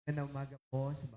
Magandang umaga po sa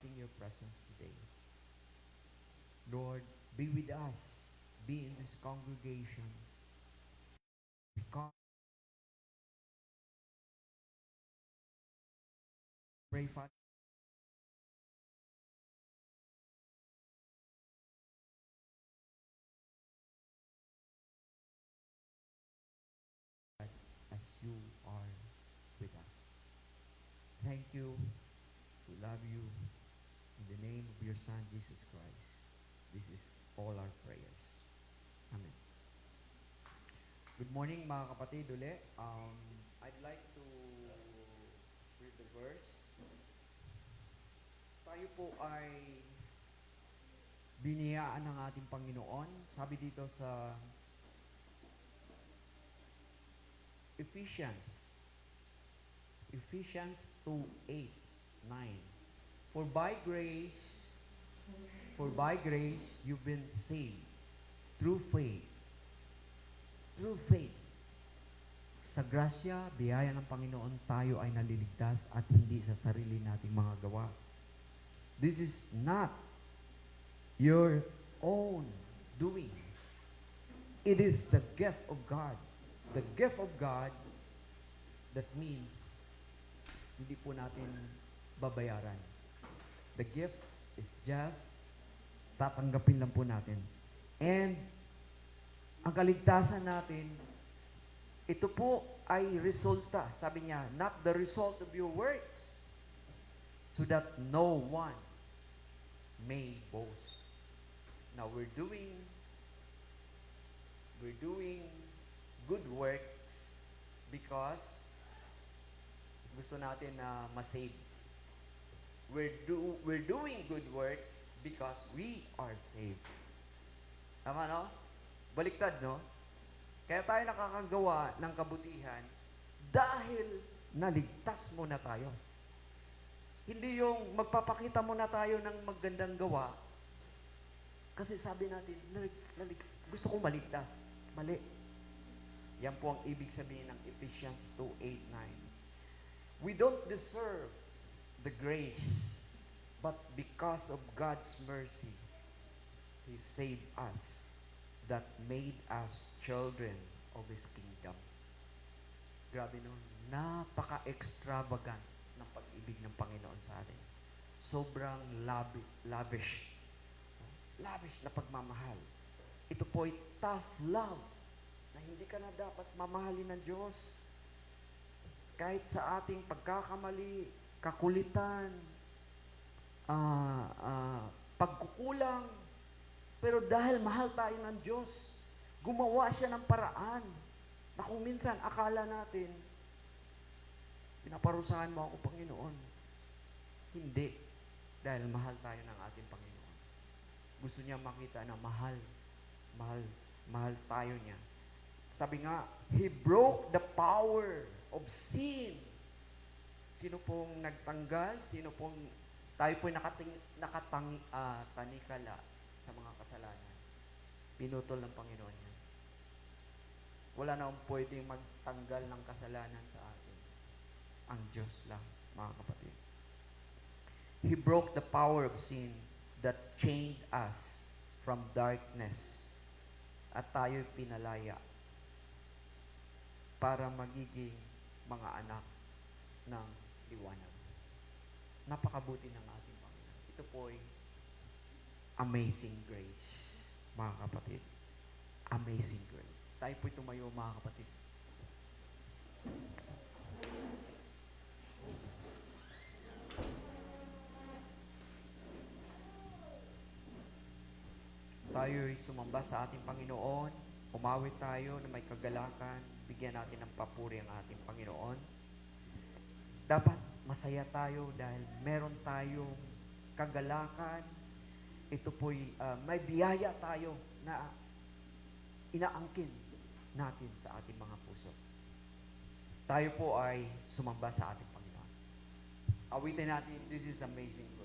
in your presence today. Lord, be with us. Be in this congregation. Pray, Father, as you are with us. Thank you. We love you. In the name of your Son, Jesus Christ. This is all our prayers. Amen. Good morning mga kapatid uli. I'd like to read the verse. Tayo po ay biniyaan ng ating Panginoon. Sabi dito sa Ephesians Ephesians 2:8, 9. For by grace, for by grace you've been saved through faith. Through faith. Sa grasya, biyaya ng Panginoon, tayo ay naliligtas at hindi sa sarili nating mga gawa. This is not your own doing. It is the gift of God. The gift of God, that means hindi po natin babayaran. The gift is just tatanggapin lang po natin. And ang kaligtasan natin, ito po ay resulta. Sabi niya, not the result of your works, so that no one may boast. Now we're doing good works because gusto natin na ma-save. We're doing good works because we are saved. Tama, no? Baliktad, no? Kaya tayo nakakagawa ng kabutihan dahil naligtas muna tayo. Hindi yung magpapakita muna tayo ng magandang gawa kasi sabi natin, gusto kong maligtas. Mali. Yan po ang ibig sabihin ng Ephesians 2:8-9. We don't deserve the grace, but because of God's mercy, He saved us, that made us children of His kingdom. Grabe nun. Napaka-extravagant ng pag-ibig ng Panginoon sa atin. Sobrang lavish. Lavish na pagmamahal. Ito po ay tough love na hindi ka na dapat mamahalin ng Diyos. Kahit sa ating pagkakamali, kakulitan, pagkukulang, pero dahil mahal tayo ng Diyos, gumawa siya ng paraan na kung minsan akala natin, pinaparusahan mo ako, Panginoon. Hindi. Dahil mahal tayo ng ating Panginoon. Gusto niya makita na mahal tayo niya. Sabi nga, He broke the power of sin. Sino pong nagtanggal? Sino pong tayo po'y tanikala sa mga kasalanan? Pinutol ng Panginoon yan. Wala na akong pwedeng magtanggal ng kasalanan sa atin. Ang Diyos lang, mga kapatid. He broke the power of sin that chained us from darkness. At tayo'y pinalaya para magiging mga anak ng liwanag. Napakabuti ng ating Panginoon. Ito po'y amazing grace, mga kapatid. Amazing grace. Tayo po'y tumayo, mga kapatid. Tayo'y sumamba sa ating Panginoon. Umawit tayo na may kagalakan. Bigyan natin ng papuri ang ating Panginoon. Dapat masaya tayo dahil meron tayong kagalakan. Ito po'y may biyaya tayo na inaangkin natin sa ating mga puso. Tayo po ay sumamba sa ating Panginoon. Awitin natin, this is amazing grace.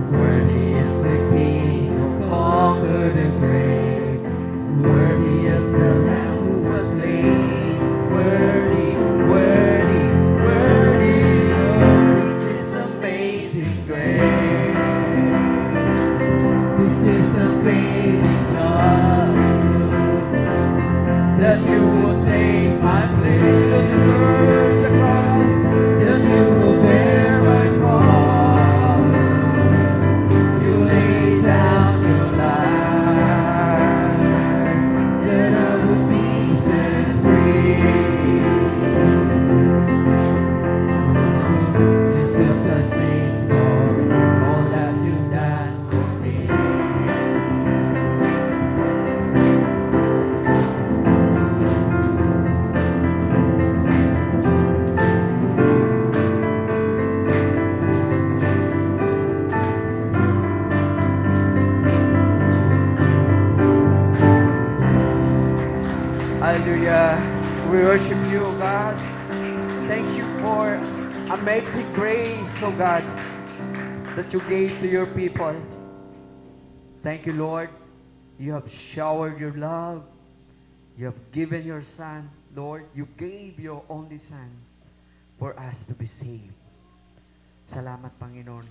Worthy is the King who conquered Hallelujah. We worship you, God. Thank you for amazing grace, oh God, that you gave to your people. Thank you, Lord. You have showered your love. You have given your Son, Lord. You gave your only Son for us to be saved. Salamat, Panginoon.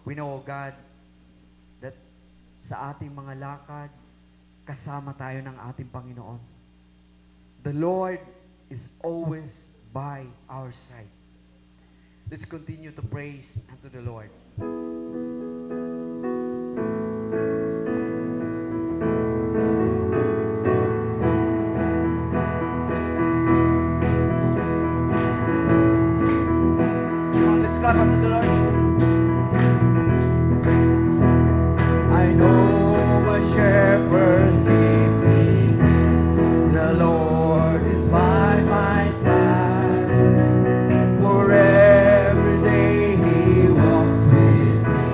We know, God, that sa ating mga lakad, kasama tayo ng ating Panginoon. The Lord is always by our side. Let's continue to praise unto the Lord. Come on, let's clap unto the Lord. I know my shepherd gives me peace. The Lord is by my side. For every day He walks with me.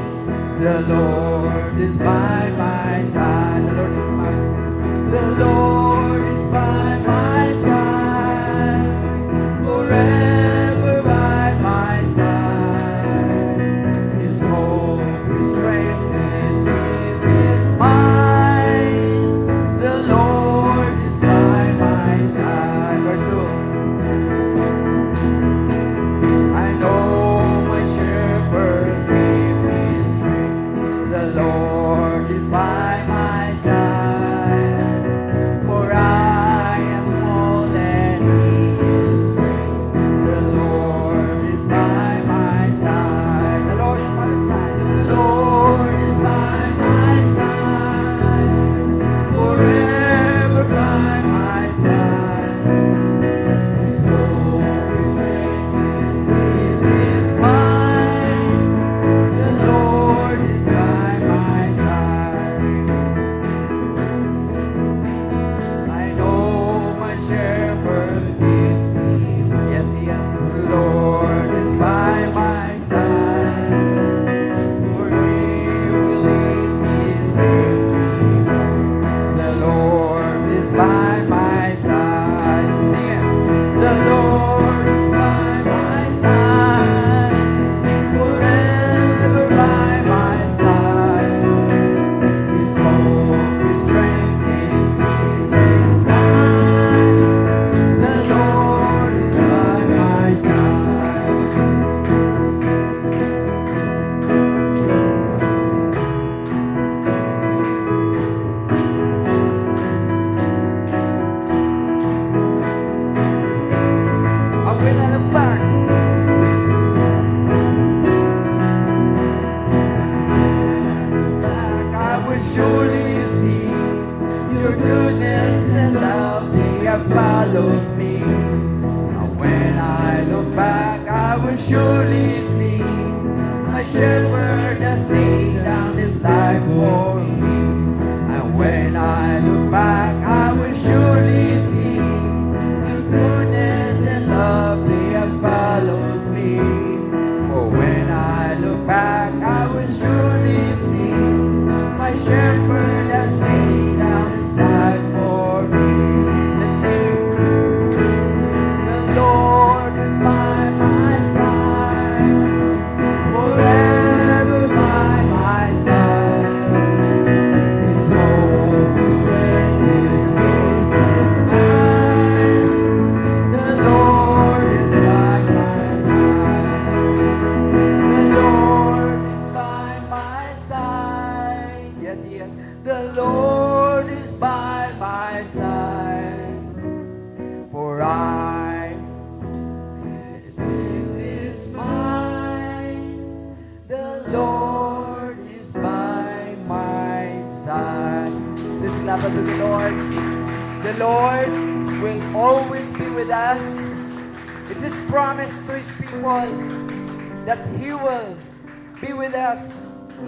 The Lord is by my side. The Lord is by. The Lord is by my side. Forever by my side. His hope, His strength, His peace is mine. The Lord is by my side. Verse 2. I know my shepherds give me strength. The Lord is by my side. For I am small and He is great. The Lord is by my side. The Lord is by my side. The Lord is by my side. Forever by my side. His hope, His strength, His peace is mine. The Lord is by my side. I know my shepherd gives me. Yes, yes. The Lord is by my side. For He will lead me safely. The Lord is by my side. Sing it. The Lord is by my side. Forever by my side. His hope, His strength, His peace is mine. The Lord is by my side. I will not look back. I will surely see your goodness and love. They have followed me. And when I look back, I will surely see my shepherd has laid down his life for me. And when I look back, I will surely see his goodness and love. They have followed me. For when I look back, I will surely see my shepherd has laid down his life for me. Let's sing. The Lord is by my side. Forever by my side. His hope, His strength, His peace is mine. The Lord is by my side. The Lord is by my side. Yes, yes. The Lord is by my side. For His peace is mine. The Lord is by my side. Let's clap unto the Lord. The Lord will always be with us. It is promised to His people that He will be with us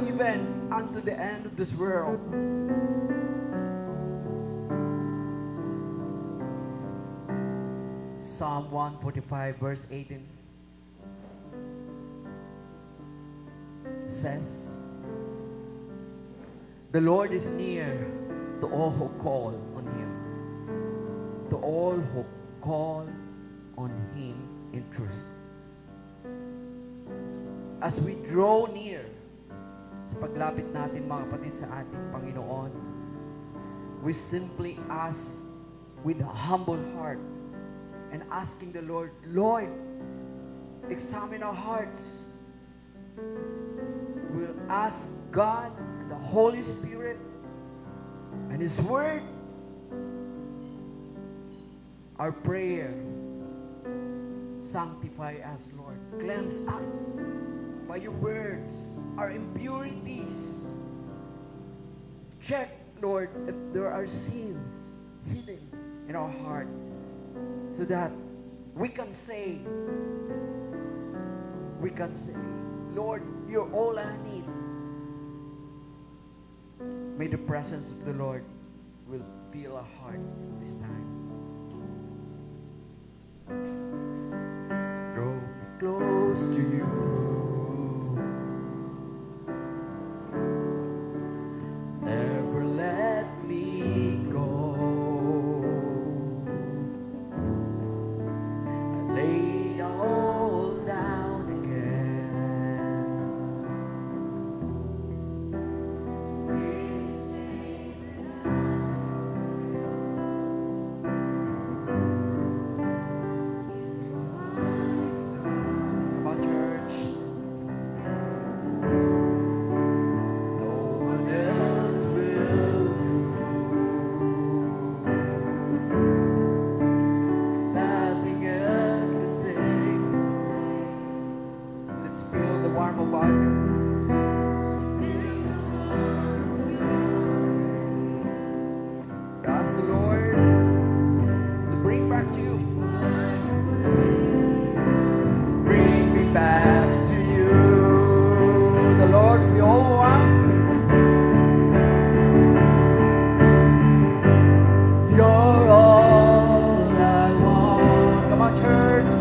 even unto the end of this world. Psalm 145 verse 18 says, The Lord is near to all who call on Him. To all who call on Him in truth. As we draw near sa paglapit natin mga kapatid sa ating Panginoon, we simply ask with a humble heart and asking the Lord, Lord, examine our hearts. We'll ask God, the Holy Spirit, and His Word, our prayer, sanctify us, Lord. Cleanse us by your words, our impurities. Check, Lord, if there are sins hidden in our heart so that we can say, Lord, you're all I need. May the presence of the Lord will fill our heart this time. Draw me close to you. Never let me go. I lay it all down again. Come on, church. No one else will do. There's nothing else can take. Let's feel the warmth of our God. Ask the Lord to bring back to you. Bring me back to you. The Lord we all want. You're all I want. Come on, church.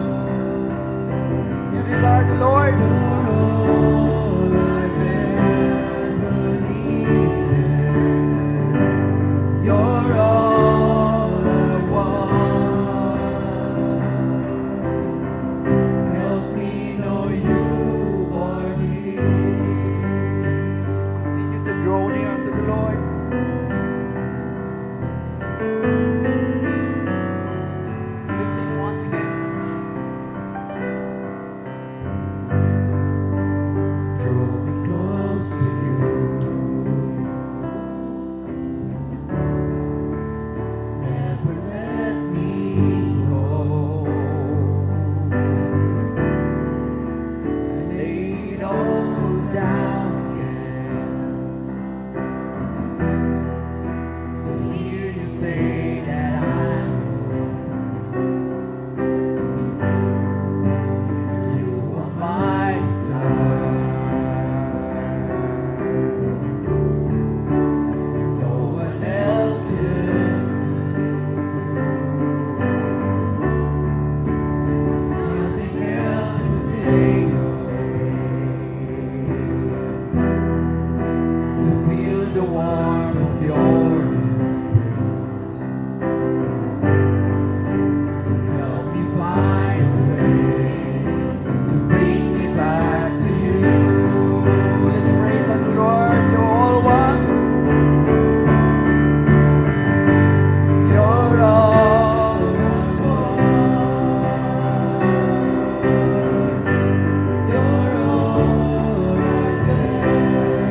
You desire the Lord. You're all I've ever needed. You're all I want. Help me know you are near. Continue to draw near unto the Lord. Listen once again. Draw me close to you. Never let me go. I lay it all down again to hear you say that I'm you are my desire. No one else will. There's nothing else to take away. To feel the warmth of your embrace. Help me find a way to bring me back to you. Let's praise the Lord, you all one. You're all I want. You're all I've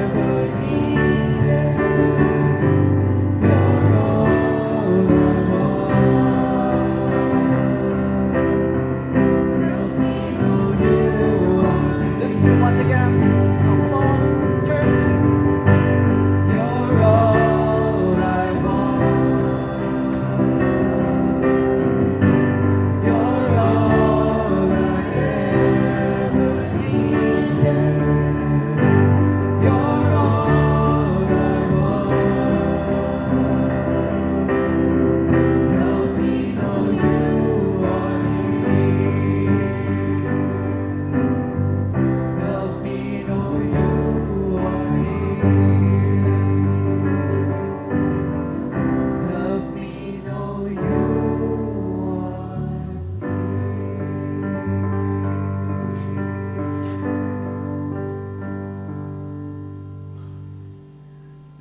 ever needed.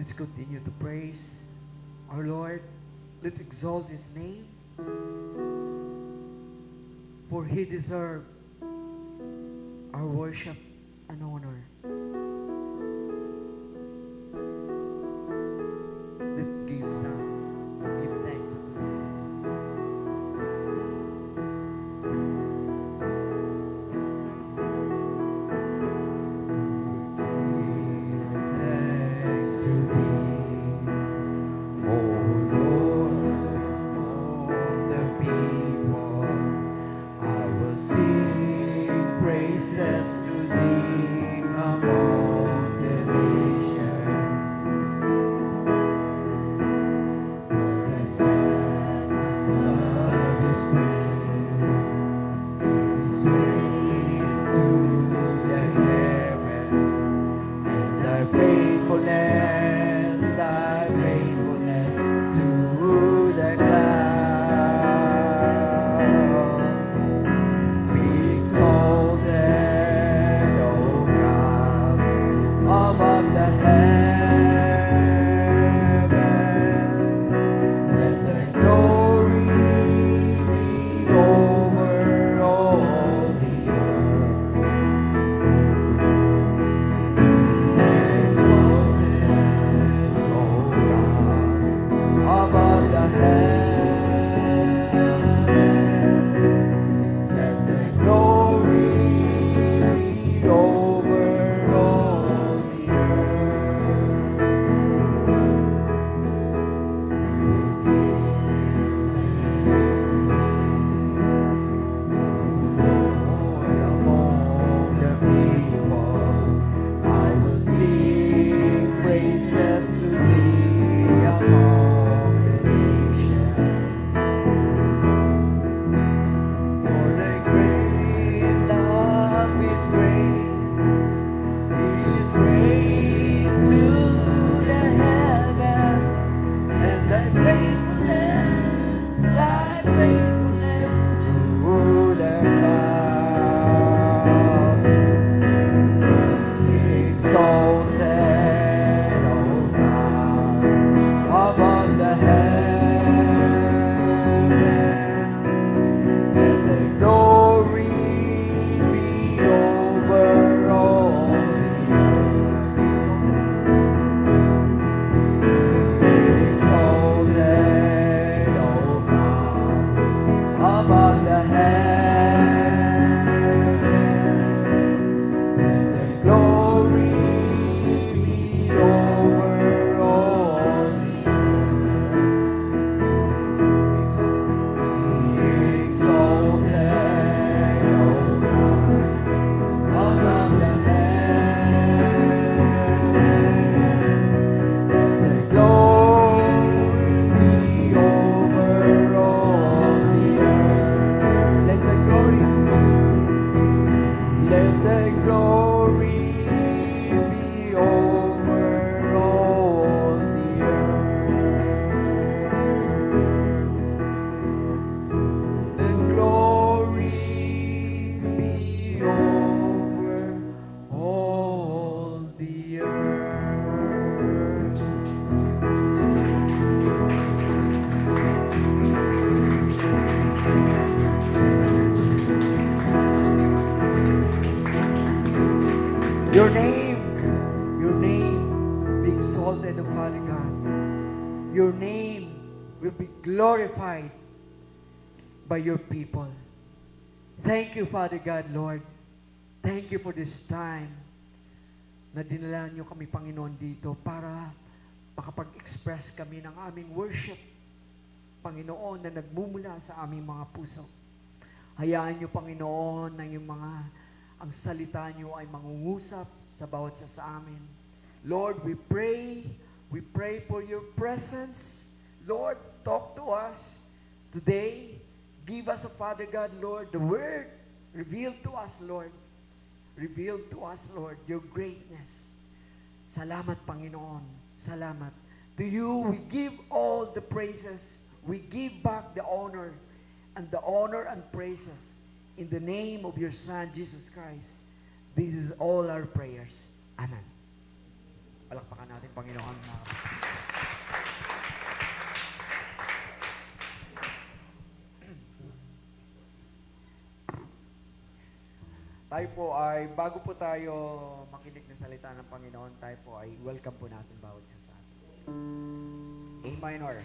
Let's continue to praise our Lord. Let's exalt His name. For He deserves our worship and honor. Let's give thanks to Him. Your name be exalted, O Father God. Your name will be glorified by your people. Thank you, Father God, Lord. Thank you for this time na dinala niyo kami, Panginoon, dito para makapag-express kami ng aming worship, Panginoon, na nagmumula sa aming mga puso. Hayaan niyo, Panginoon, na yung ang salita niyo ay mangungusap sa bawat sa amin. Lord, we pray for your presence. Lord, talk to us today. Give us, Father God, Lord, the word. Reveal to us, Lord. Reveal to us, Lord, your greatness. Salamat, Panginoon. Salamat. To you, we give all the praises. We give back the honor and praises. In the name of your Son, Jesus Christ. This is all our prayers. Amen. Palakpakan natin, Panginoon. Tayo po ay, bago po tayo makinig ng salita ng Panginoon, tayo po ay welcome po natin bawat isa sa atin. A minor.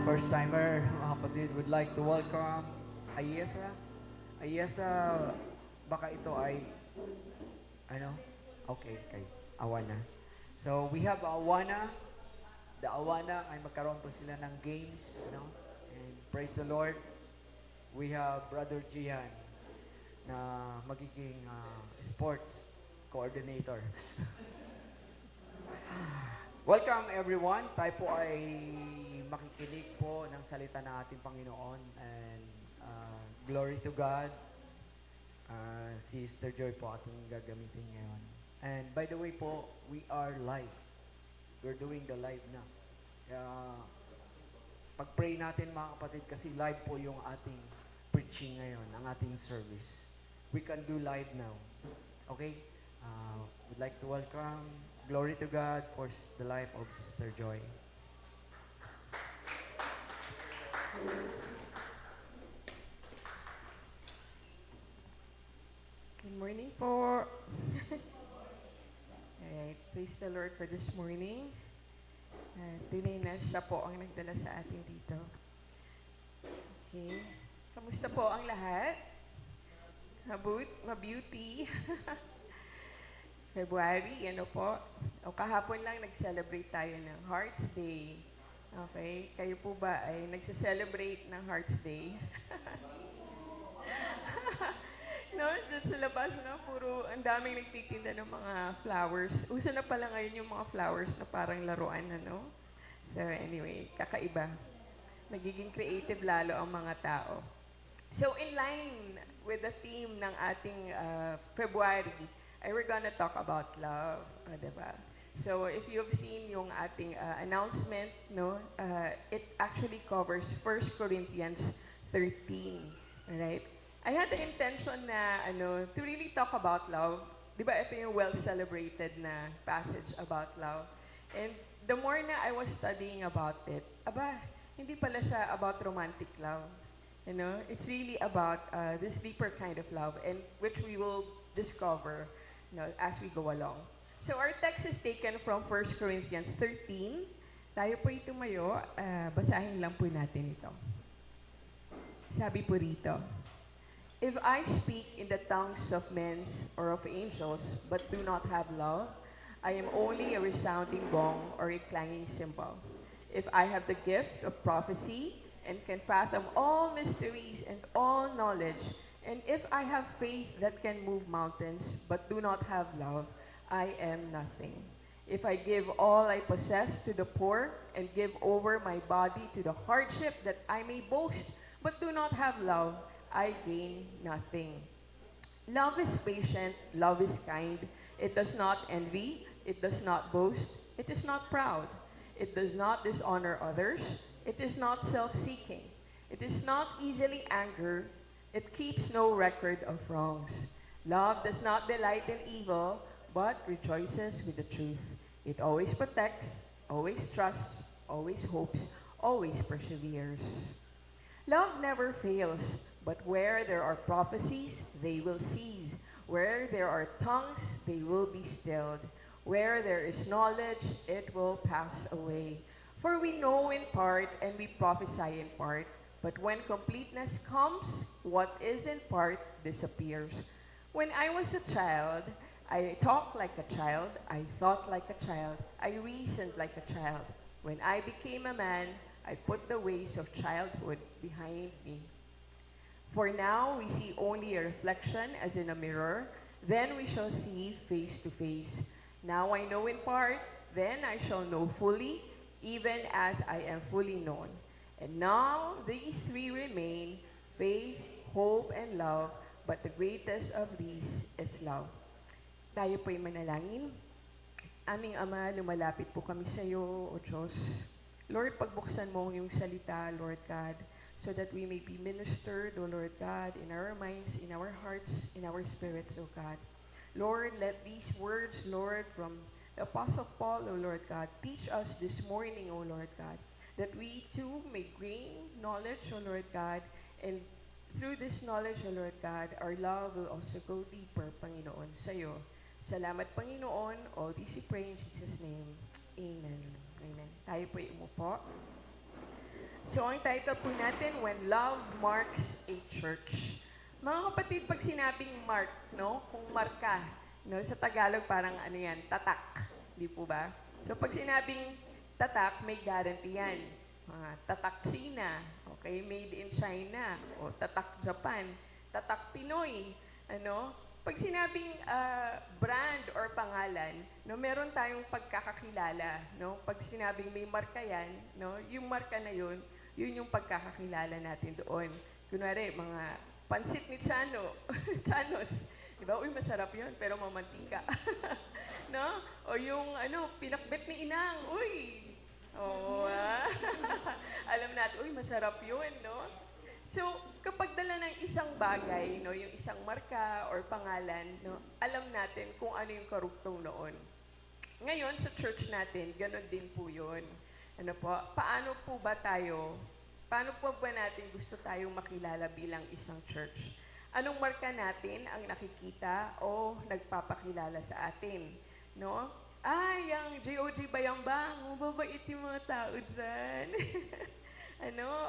First-timer, mga kapatid, would like to welcome Ayesa. Ayesa, baka ito ay, ano? Okay. Awana. So, we have Awana. The Awana ay magkaroon po sila ng games, no? And praise the Lord. We have Brother Gian na magiging sports coordinator. Welcome everyone. Tayo po ay makikinig po ng salita ng ating Panginoon, and glory to God. Si Sister Joy po ating gagamitin ngayon. And by the way po, we are live. We're doing the live na. Kaya pag-pray natin mga kapatid, kasi live po yung ating preaching ngayon, ang ating service. We can do live now. Okay? We'd like to welcome, glory to God for the life of Sister Joy. Good morning po. Alright, praise the Lord for this morning. Tunay na siya po ang nagdala sa atin dito. Okay. Kamusta po ang lahat? Mabeauty. February, ano po? O kahapon lang nag-celebrate tayo ng Hearts Day. Okay? Kayo po ba ay nagse-celebrate ng Hearts Day? No, dun sa labas, no, puro ang daming nagtitinda ng mga flowers. Uso na pala ngayon yung mga flowers na parang laruan, ano? So anyway, kakaiba. Nagiging creative lalo ang mga tao. So in line with the theme ng ating February, we're gonna talk about love, diba? So if you've seen yung ating announcement, no, it actually covers 1 Corinthians 13, right? I had the intention na, to really talk about love. Di ba ito yung well-celebrated na passage about love? And the more na I was studying about it, hindi pala siya about romantic love. It's really about this deeper kind of love, and which we will discover, as we go along. So our text is taken from 1 Corinthians 13. Tayo po tumayo, basahin lang po natin ito. Sabi po rito, if I speak in the tongues of men or of angels, but do not have love, I am only a resounding gong or a clanging cymbal. If I have the gift of prophecy and can fathom all mysteries and all knowledge, and if I have faith that can move mountains, but do not have love, I am nothing. If I give all I possess to the poor and give over my body to the hardship that I may boast, but do not have love, I gain nothing. Love is patient, love is kind. It does not envy, it does not boast, it is not proud. It does not dishonor others, it is not self-seeking. It is not easily angered, it keeps no record of wrongs. Love does not delight in evil, but rejoices with the truth. It always protects, always trusts, always hopes, always perseveres. Love never fails, but where there are prophecies, they will cease. Where there are tongues, they will be stilled. Where there is knowledge, it will pass away. For we know in part and we prophesy in part, but when completeness comes, what is in part disappears. When I was a child, I talked like a child, I thought like a child, I reasoned like a child. When I became a man, I put the ways of childhood behind me. For now we see only a reflection as in a mirror, then we shall see face to face. Now I know in part, then I shall know fully, even as I am fully known. And now these three remain, faith, hope, and love, but the greatest of these is love. Tayo po'y manalangin. Aming Ama, lumalapit po kami sa iyo, O Diyos. Lord, pagbuksan mo yung salita, Lord God, so that we may be ministered, O Lord God, in our minds, in our hearts, in our spirits, O God. Lord, let these words, Lord, from the Apostle Paul, O Lord God, teach us this morning, O Lord God, that we too may gain knowledge, O Lord God, and through this knowledge, O Lord God, our love will also go deeper, Panginoon, sa iyo. Salamat, Panginoon. All this we pray in Jesus' name. Amen. Amen. Tayo po umupo. So, ang title po natin, When Love Marks a Church. Mga kapatid, pag sinabing mark, no? Kung marka, no? Sa Tagalog, parang ano yan, tatak. Di po ba? So, pag sinabing tatak, may guarantee yan. Tatak China, okay? Made in China. O tatak Japan. Tatak Pinoy. Ano? Pag sinabing brand or pangalan, no, meron tayong pagkakakilala, no? Pag sinabing may marka yan, no, yung marka na yun yung pagkakakilala natin doon. Kunwari, mga pansit ni Chano, Chanos, di ba? Uy, masarap yun, pero mamantika. No? O yung, pinakbet ni Inang, uy, alam natin, uy, masarap yun, no? So, kapag dala ng isang bagay, no, yung isang marka or pangalan, no, alam natin kung ano yung karugtong noon. Ngayon, sa church natin, ganun din po yun. Ano po, paano po ba natin gusto tayong makilala bilang isang church? Anong marka natin ang nakikita o nagpapakilala sa atin? No? Ay, ang G.O.G. Bayambang, mababait yung mga tao dyan.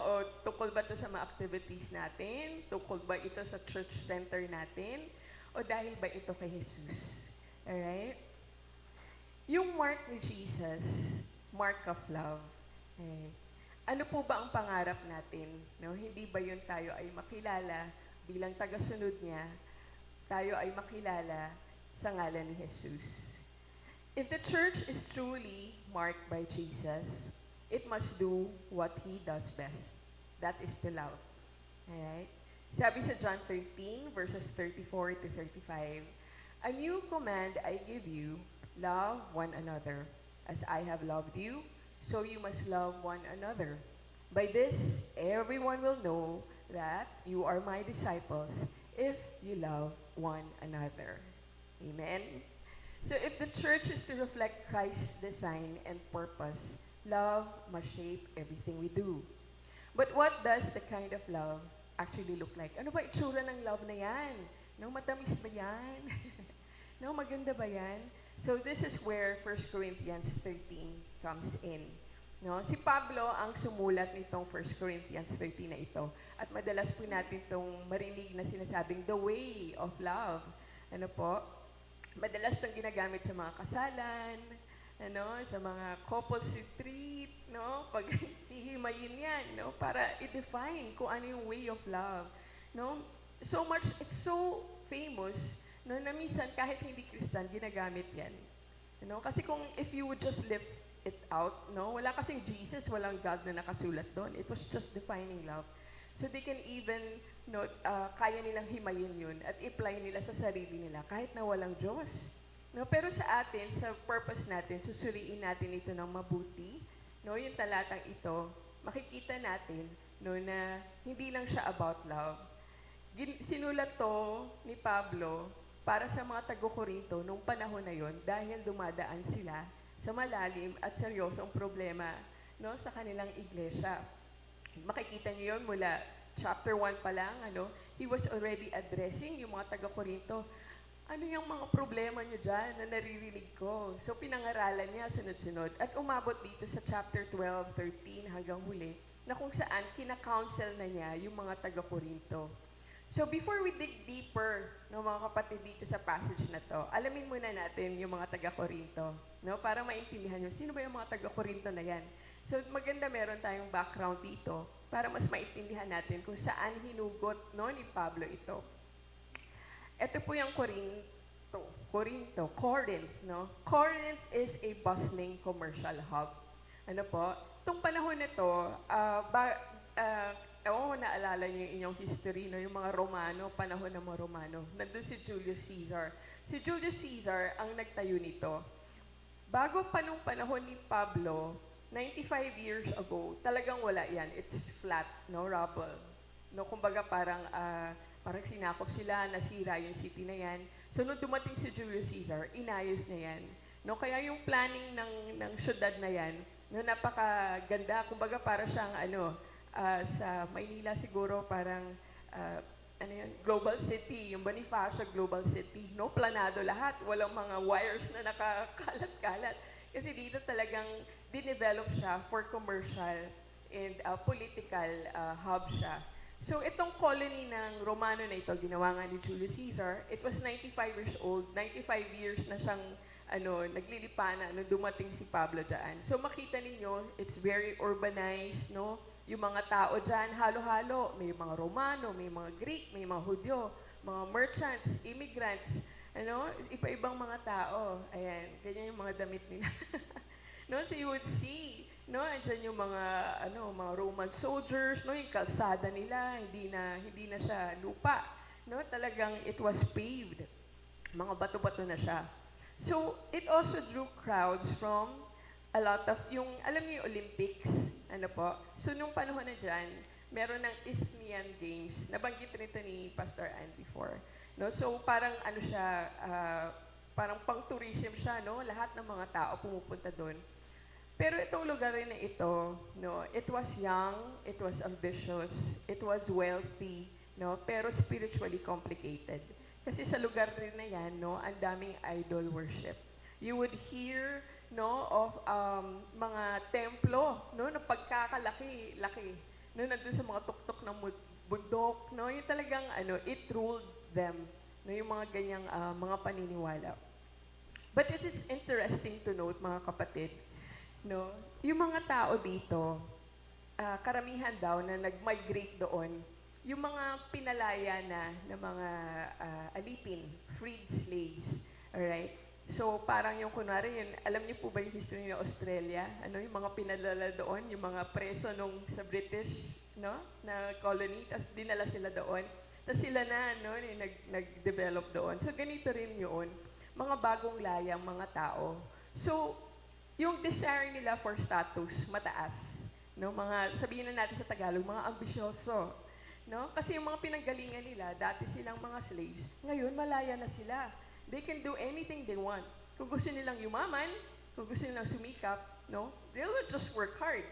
O tukol ba ito sa mga activities natin? Tukol ba ito sa church center natin? O dahil ba ito kay Jesus? Alright? Yung mark ni Jesus, mark of love. Okay. Ano po ba ang pangarap natin? No? Hindi ba yun tayo ay makilala bilang tagasunod niya? Tayo ay makilala sa ngalan ni Jesus. If the church is truly marked by Jesus, it must do what He does best. That is to love. Alright? Sabi sa John 13, verses 34 to 35, A new command I give you, love one another. As I have loved you, so you must love one another. By this, everyone will know that you are my disciples if you love one another. Amen? So if the church is to reflect Christ's design and purpose, love must shape everything we do. But what does the kind of love actually look like? Ano ba itsura ng love na yan? No, matamis ba yan? No, maganda ba yan? So this is where 1 Corinthians 13 comes in. No? Si Pablo ang sumulat nitong 1 Corinthians 13 na ito. At madalas po natin itong marinig na sinasabing the way of love. Ano po? Madalas itong ginagamit sa mga kasalan, sa mga couples retreat, pag hihimayin yan, para i-define kung ano yung way of love. So much, it's so famous, na minsan kahit hindi Christian, ginagamit yan. Kasi kung if you would just lift it out, wala kasing Jesus, walang God na nakasulat doon. It was just defining love. So they can even, kaya nilang himayin yun at i-apply nila sa sarili nila kahit na walang Diyos. Pero sa atin, sa purpose natin, susuriin natin ito ng mabuti. Yung talatang ito, makikita natin na hindi lang siya about love. Sinulat to ni Pablo para sa mga taga-Korinto nung panahon na yon dahil dumadaan sila sa malalim at seryosong problema sa kanilang iglesia. Makikita niyo yun mula chapter 1 pa lang, he was already addressing yung mga taga-Korinto. Ano yung mga problema niyo dyan na naririnig ko? So pinangaralan niya sunod-sunod at umabot dito sa chapter 12, 13 hanggang huli na kung saan kina-counsel na niya yung mga taga-Korinto. So before we dig deeper, mga kapatid dito sa passage na to, alamin muna natin yung mga taga-Korinto, para maintindihan nyo, sino ba yung mga taga-Korinto na yan? So maganda meron tayong background dito para mas maintindihan natin kung saan hinugot ni Pablo ito. Ito po yung Corinth. Corinth is a bustling commercial hub. Ano po? Itong panahon na ito, naalala niyo yung inyong history, yung mga Romano, panahon ng mga Romano. Nandun si Julius Caesar. Si Julius Caesar ang nagtayo nito. Bago pa nung panahon ni Pablo, 95 years ago, talagang wala yan. It's flat, rubble. Kumbaga parang sinakop sila, nasira yung city na yan. So nung dumating si Julius Caesar, inayos niya yan. Kaya yung planning ng syudad na yan, napakaganda. Kumbaga para siyang sa Maynila siguro parang Global City, yung Bonifacio Global City, planado lahat, walang mga wires na nakakalat-kalat. Kasi dito talagang dinevelop siya for commercial and political hub siya. So itong colony ng Romano na ito, ginawa nga ni Julius Caesar, it was 95 years old, 95 years na siyang naglilipana nung dumating si Pablo dyan. So makita ninyo, it's very urbanized, Yung mga tao dyan, halo-halo. May mga Romano, may mga Greek, may mga Hudyo, mga merchants, immigrants, iba-ibang mga tao. Ayan, ganyan yung mga damit nila. So you would see, andyan yung mga, mga Roman soldiers, yung kalsada nila, hindi na siya lupa. Talagang it was paved. Mga bato-bato na siya. So, it also drew crowds from a lot of, alam niyo yung Olympics, So, nung panahon na dyan, meron ng Isthmian Games. Nabanggit rin ito ni Pastor Ann before. So, parang siya, parang pang-tourism siya, Lahat ng mga tao pumupunta doon. Pero itong lugar rin na ito, it was young, it was ambitious, it was wealthy, pero spiritually complicated. Kasi sa lugar rin na yan, ang daming idol worship. You would hear of mga templo, na pagkakalaki-laki, nandun sa mga tuktok ng bundok, yung talagang, it ruled them, yung mga ganyang mga paniniwala. But it is interesting to note, mga kapatid, yung mga tao dito, karamihan daw na nag-migrate doon, yung mga pinalaya na mga alipin, freed slaves, alright? So, parang yung kunwari, alam niyo po ba yung history ng Australia? Yung mga pinalala doon, yung mga preso sa British, na colony, tapos dinala sila doon. Tapos sila na, nag-develop doon. So, ganito rin yun, mga bagong layang mga tao. So, yung desire nila for status, mataas. Mga, sabihin na natin sa Tagalog, mga ambisyoso. Kasi yung mga pinanggalingan nila, dati silang mga slaves, ngayon malaya na sila. They can do anything they want. Kung gusto nilang yumaman, kung gusto nilang sumikap, they will just work hard.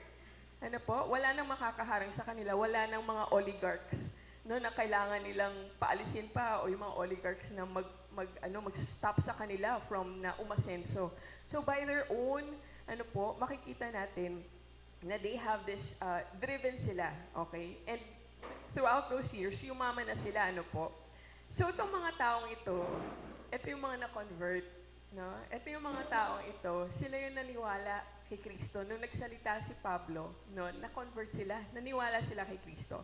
Wala nang makakaharang sa kanila, wala nang mga oligarchs, na kailangan nilang paalisin pa o yung mga oligarchs na mag-stop sa kanila from na umasenso. So by their own, makikita natin na they have this, driven sila, okay? And throughout those years, yumaman na sila, ano po. So, itong mga taong ito yung mga na-convert, no? Ito yung mga taong ito, sila yung naniwala kay Kristo. Nung nagsalita si Pablo, no, na-convert sila, naniwala sila kay Kristo.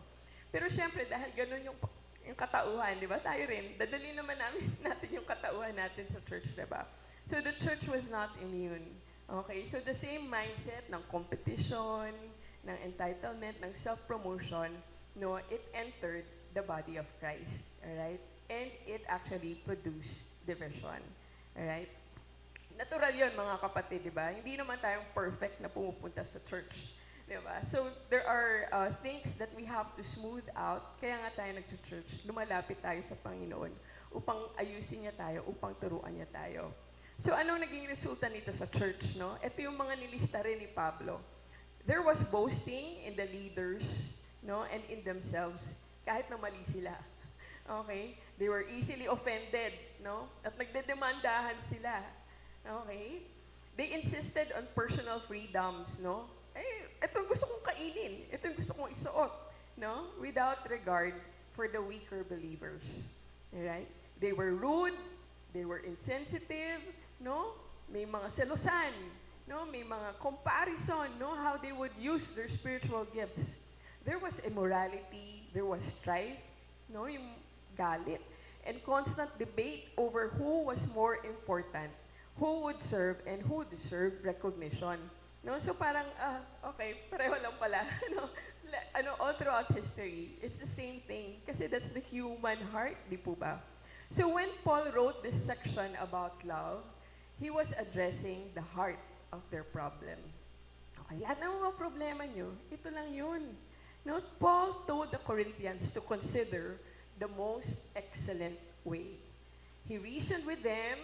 Pero syempre, dahil ganun yung katauhan, di ba? Tayo rin, dadali naman natin yung katauhan natin sa church, di ba? So, the church was not immune. Okay, so the same mindset ng competition, ng entitlement, ng self-promotion, no, it entered the body of Christ, alright? And it actually produced division, alright? Natural yun, mga kapatid, di ba? Hindi naman tayong perfect na pumupunta sa church, di ba? So, there are things that we have to smooth out, kaya nga tayo nag-church, lumalapit tayo sa Panginoon upang ayusin niya tayo, upang turuan niya tayo. So, anong naging resulta nito sa church, no? Ito yung mga nilista rin ni Pablo. There was boasting in the leaders, no? And in themselves, kahit na mali sila. Okay? They were easily offended, no? At nagdedemandahan sila. Okay? They insisted on personal freedoms, no? Ito gusto kong kainin. Ito gusto kong isuot, no? Without regard for the weaker believers. Alright? They were rude, they were insensitive, no? May mga selosan, no? May mga comparison, no? How they would use their spiritual gifts. There was immorality, there was strife, no? Yung galit, and constant debate over who was more important, who would serve, and who deserved recognition. No? So parang, okay, pareho lang pala. No? All throughout history, it's the same thing. Kasi that's the human heart, di po ba? So when Paul wrote this section about love, he was addressing the heart of their problem. Okay, lahat ng mga problema nyo, ito lang yun. No? Paul told the Corinthians to consider the most excellent way. He reasoned with them,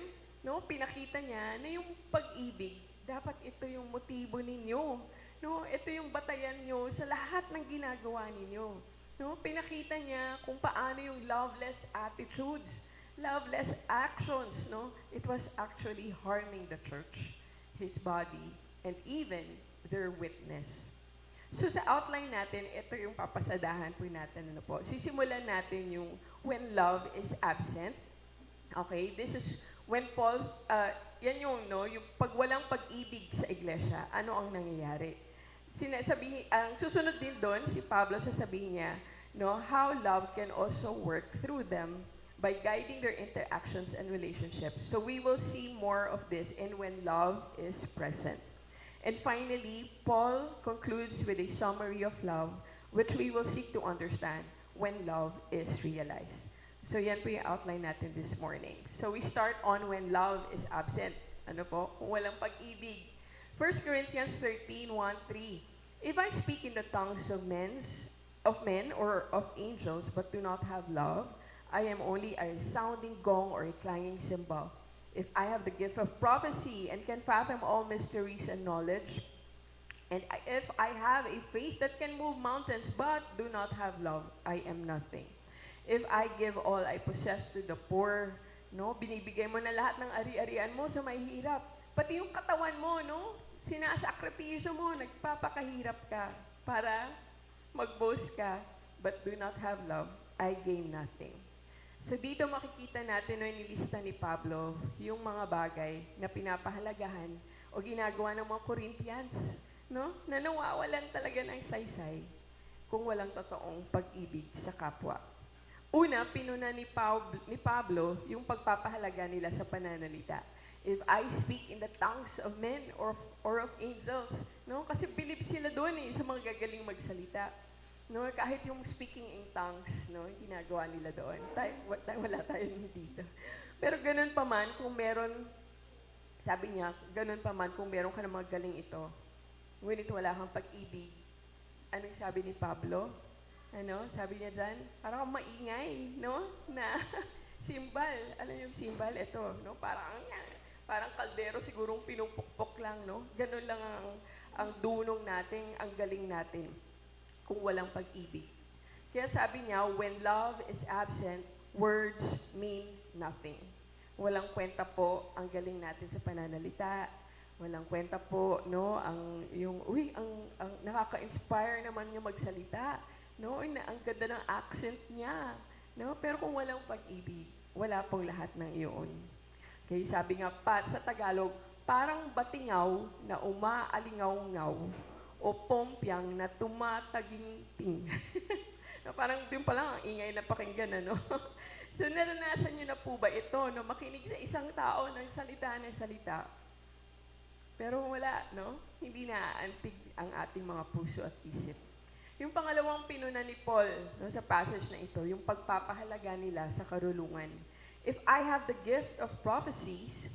no? Pinakita niya na yung pag-ibig, dapat ito yung motibo ninyo. No? Ito yung batayan nyo sa lahat ng ginagawa ninyo. No? Pinakita niya kung paano yung loveless attitudes, loveless actions, no? It was actually harming the church, his body, and even their witness. So sa outline natin, ito yung papasadahan po natin. Ano po? Sisimulan natin yung when love is absent. Okay? This is when Paul, yan yung, no, yung pag walang pag-ibig sa iglesia, ano ang nangyayari? Ang susunod din doon, si Pablo sasabihin niya, no, how love can also work through them by guiding their interactions and relationships. So we will see more of this in when love is present. And finally, Paul concludes with a summary of love, which we will seek to understand when love is realized. So yan po yung outline natin this morning. So we start on when love is absent. Ano po? Kung walang pag-ibig. 1 Corinthians 13:1-3. If I speak in the tongues of men or of angels, but do not have love, I am only a sounding gong or a clanging cymbal. If I have the gift of prophecy and can fathom all mysteries and knowledge, and if I have a faith that can move mountains but do not have love, I am nothing. If I give all I possess to the poor, no, binibigay mo na lahat ng ari-arian mo sa mahihirap. Pati yung katawan mo, no, sinasakripisyo mo, nagpapakahirap ka para mag-boast ka, but do not have love, I gain nothing. So dito makikita natin na nilista ni Pablo yung mga bagay na pinapahalagahan o ginagawa ng mga Corinthians, no? Na nawawalan talaga ng saysay kung walang totoong pag-ibig sa kapwa. Una, pinuna ni Pablo yung pagpapahalaga nila sa pananalita. If I speak in the tongues of men or of angels, no? Kasi believe sila doon sa mga gagaling magsalita. No, kahit yung speaking in tongues, no, ginagawa nila doon. Wala tayong dito. Pero ganun pa man, kung meron, sabi niya, ganun pa man, kung meron ka na magaling ito, ngunit wala kang pag-ibig. Anong sabi ni Pablo? Ano, sabi niya dyan, parang maingay, no, na simbal. Alam niyo yung simbal? Ito, no, parang kaldero sigurong pinupukpok lang, no? Ganun lang ang dunong natin, ang galing natin kung walang pag-ibig. Kaya sabi niya, when love is absent, words mean nothing. Walang kwenta po ang galing natin sa pananalita, Walang kwenta po, no? Ang nakaka-inspire naman niya magsalita, no? Ang ganda ng accent niya, no? Pero kung walang pag-ibig, wala pong lahat ng iyon. Okay, sabi nga pa sa Tagalog, parang batingaw na umaalingaw-ngaw o pompyang na tumataginting. No, parang din pa lang ang ingay na pakinggan, ano? So, naranasan niyo na po ba ito, no? Makinig sa isang tao ng salita, pero wala, no? Hindi naaantig ang ating mga puso at isip. Yung pangalawang pinuna ni Paul, no, sa passage na ito, yung pagpapahalaga nila sa karulungan. If I have the gift of prophecy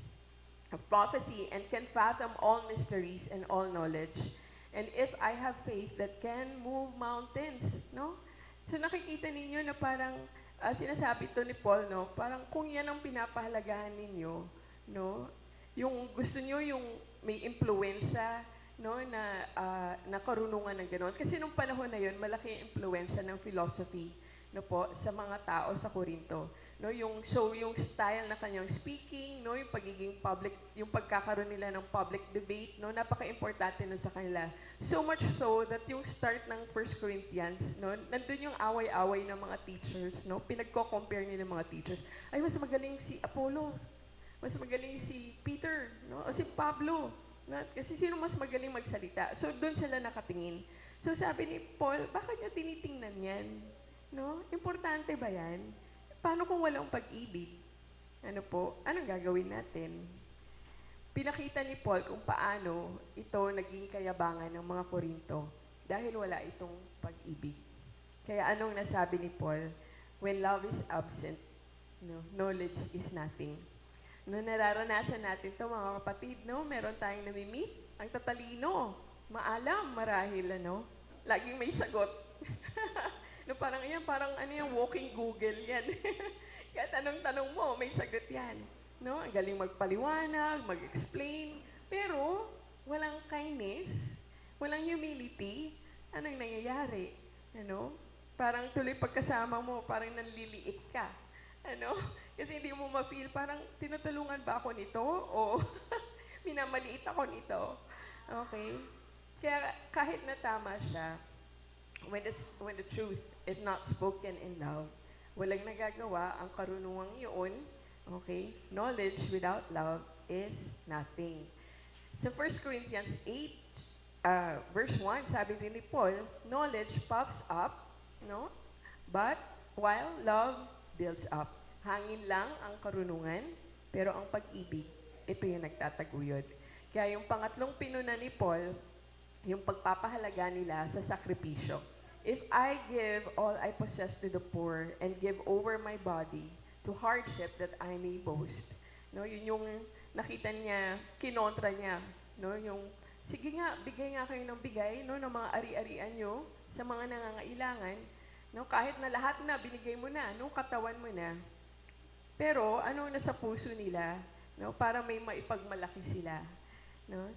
and can fathom all mysteries and all knowledge, and if I have faith that can move mountains, no? So nakikita ninyo na parang sinasabi to ni Paul, no? Parang kung yan ang pinapahalagahan ninyo, no? Yung gusto nyo yung may impluensya, no, na karunungan ng gano'n. Kasi nung panahon na yun, malaki yung impluensya ng philosophy, no po, sa mga tao sa Corinto. No, yung style na kanyang speaking, no, yung pagiging public, yung pagkakaroon nila ng public debate, no, napaka-importante nun sa kanila. So much so that yung start ng 1 Corinthians, no, nandun yung away-away ng mga teachers, no, pinagko-compare nila ng mga teachers. Ay, mas magaling si Apollo, mas magaling si Peter, no, o si Pablo, no? Kasi sino mas magaling magsalita? So doon sila nakatingin. So sabi ni Paul, bakit niya tinitingnan yan? No? Importante ba yan? Paano kung walang pag-ibig? Ano po? Anong gagawin natin? Pinakita ni Paul kung paano ito naging kayabangan ng mga Korinto dahil wala itong pag-ibig. Kaya anong nasabi ni Paul? When love is absent, no, knowledge is nothing. No, nararanasan natin to mga kapatid, no? Meron tayong nami-meet, ang tatalino, maalam, marahil, ano? Laging may sagot. No, parang yan, parang ano yung walking Google yan. Kaya tanong-tanong mo, may sagot yan. No, ang galing magpaliwanag, mag-explain, pero walang kindness, walang humility, anong nangyayari? Ano? Parang tuloy pagkasama mo, parang nanliliit ka. Ano? Kasi hindi mo ma-feel, parang tinutulungan ba ako nito? O minamaliit ako nito? Okay? Kaya kahit na tama siya, when the truth is not spoken in love, walang nagagawa ang karunungang yun, okay? Knowledge without love is nothing. Sa 1 Corinthians 8, verse 1, sabi din ni Paul, knowledge puffs up, no? But while love builds up. Hangin lang ang karunungan, pero ang pag-ibig, ito yung nagtataguyod. Kaya yung pangatlong pinuna ni Paul, yung pagpapahalaga nila sa sakripisyo. If I give all I possess to the poor and give over my body to hardship that I may boast. No, yun yung nakita niya, kinontra niya. No, yung, sige nga, bigay nga kayo ng bigay, no, ng mga ari-arian nyo sa mga nangangailangan. No, kahit na lahat na, binigay mo na, no, katawan mo na. Pero ano nasa puso nila, no, para may maipagmalaki sila, no?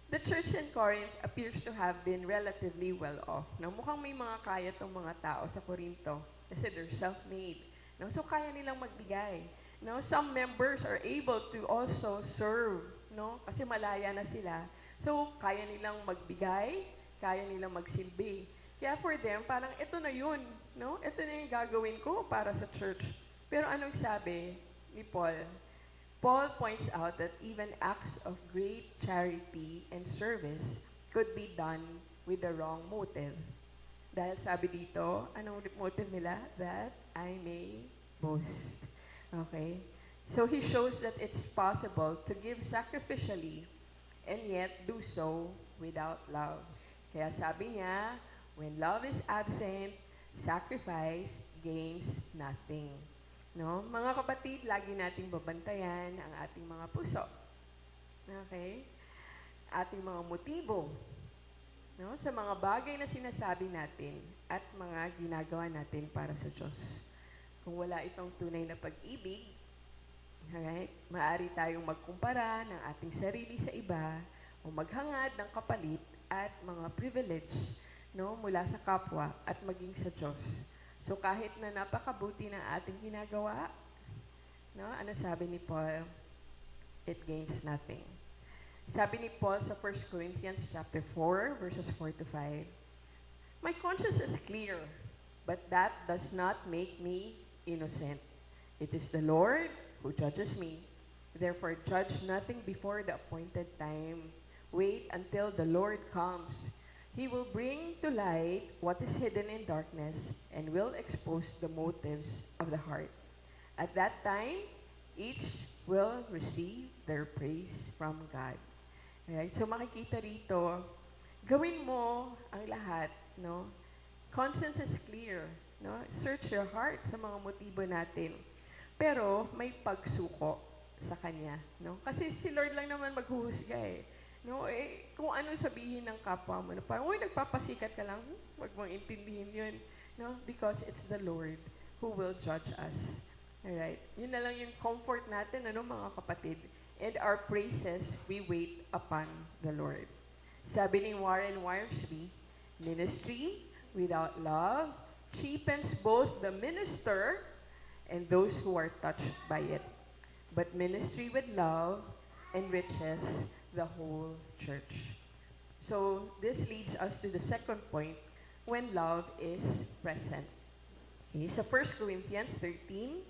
The church in Corinth appears to have been relatively well off. No, mukhang may mga kaya tong mga tao sa Corinto kasi they're self-made. No, so kaya nilang magbigay. No, some members are able to also serve, no, kasi malaya na sila. So kaya nilang magbigay, kaya nilang magsilbi. Kaya for them, parang ito na yun, no? Ito na yung gagawin ko para sa church. Pero anong sabi ni Paul? Paul points out that even acts of great charity and service could be done with the wrong motive. Dahil sabi dito, anong motive nila? That I may boast. Okay? So he shows that it's possible to give sacrificially and yet do so without love. Kaya sabi niya, when love is absent, sacrifice gains nothing. No? Mga kapatid, lagi nating babantayan ang ating mga puso. Okay? Ating mga motibo. No? Sa mga bagay na sinasabi natin at mga ginagawa natin para sa Diyos. Kung wala itong tunay na pag-ibig, okay, maaari tayong magkumpara ng ating sarili sa iba o maghangad ng kapalit at mga privilege, no, mula sa kapwa at maging sa Diyos. So kahit na napakabuti ng ating ginagawa, no, ano sabi ni Paul? It gains nothing. Sabi ni Paul sa 1 Corinthians chapter 4, verses 4 to 5, "My conscience is clear, but that does not make me innocent. It is the Lord who judges me. Therefore, judge nothing before the appointed time. Wait until the Lord comes. He will bring to light what is hidden in darkness and will expose the motives of the heart. At that time, each will receive their praise from God." Right? So makikita rito, gawin mo ang lahat, no? Conscience is clear, no? Search your heart sa mga motibo natin. Pero may pagsuko sa kanya, no? Kasi si Lord lang naman maghuhusga eh. No, eh, kung ano sabihin ng kapwa mo, na parang, uy, nagpapasikat ka lang, wag mong intindihin yun. No? Because it's the Lord who will judge us. Alright? Yun na lang yung comfort natin, ano, mga kapatid. And our praises, we wait upon the Lord. Sabi ni Warren Wiersbe, ministry without love cheapens both the minister and those who are touched by it. But ministry with love enriches the whole church. So this leads us to the second point, when love is present. Okay, so 1 Corinthians 13,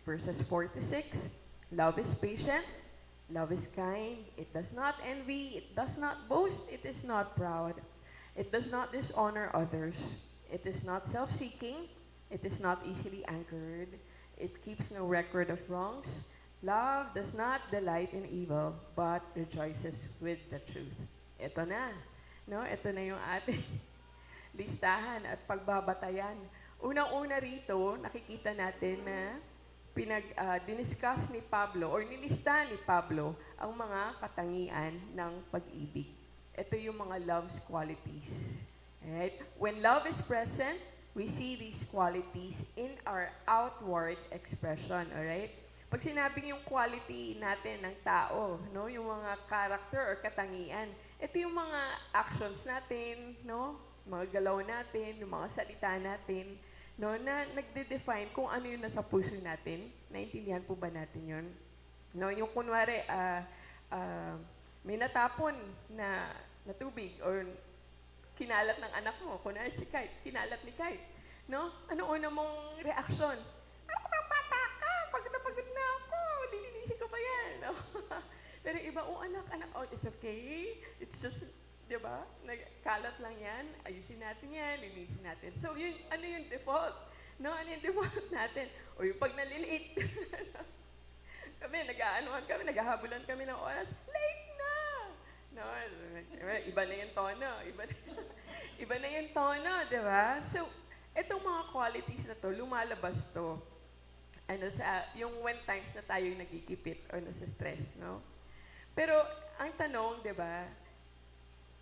verses 4 to 6, love is patient, love is kind, it does not envy, it does not boast, it is not proud, it does not dishonor others, it is not self-seeking, it is not easily angered, it keeps no record of wrongs. Love does not delight in evil, but rejoices with the truth. Ito na. No? Ito na yung ating listahan at pagbabatayan. Unang-una rito, nakikita natin na diniscuss ni Pablo or nilista ni Pablo ang mga katangian ng pag-ibig. Ito yung mga love's qualities. Right? When love is present, we see these qualities in our outward expression. Alright? Pag sinabing yung quality natin ng tao, no, yung mga character or katangian, ito yung mga actions natin, no, mga galaw natin, yung mga salita natin, no, na nagde-define kung ano yung nasa puso natin. Naintindihan po ba natin yun? No, yung kunwari, may natapon na tubig or kinalat ng anak mo, kunwari si Kite, kinalat ni Kite, no? Ano una mong reaksyon? Pagod na ako, lilinisin ko ba yan? No? Pero iba, anak, oh, it's okay. It's just, di ba, nagkalat lang yan, ayusin natin yan, lilinisin natin. So, yun, ano yung default? No, ano yung default natin? O yung pag nalilate, kami, naghahabulan kami ng oras, late na! No, iba na yung tono, iba na yung tono, di ba? So, itong mga qualities na to, lumalabas to, yung when times na tayo nagkikipit or nasa stress, no? Pero, ang tanong, di ba,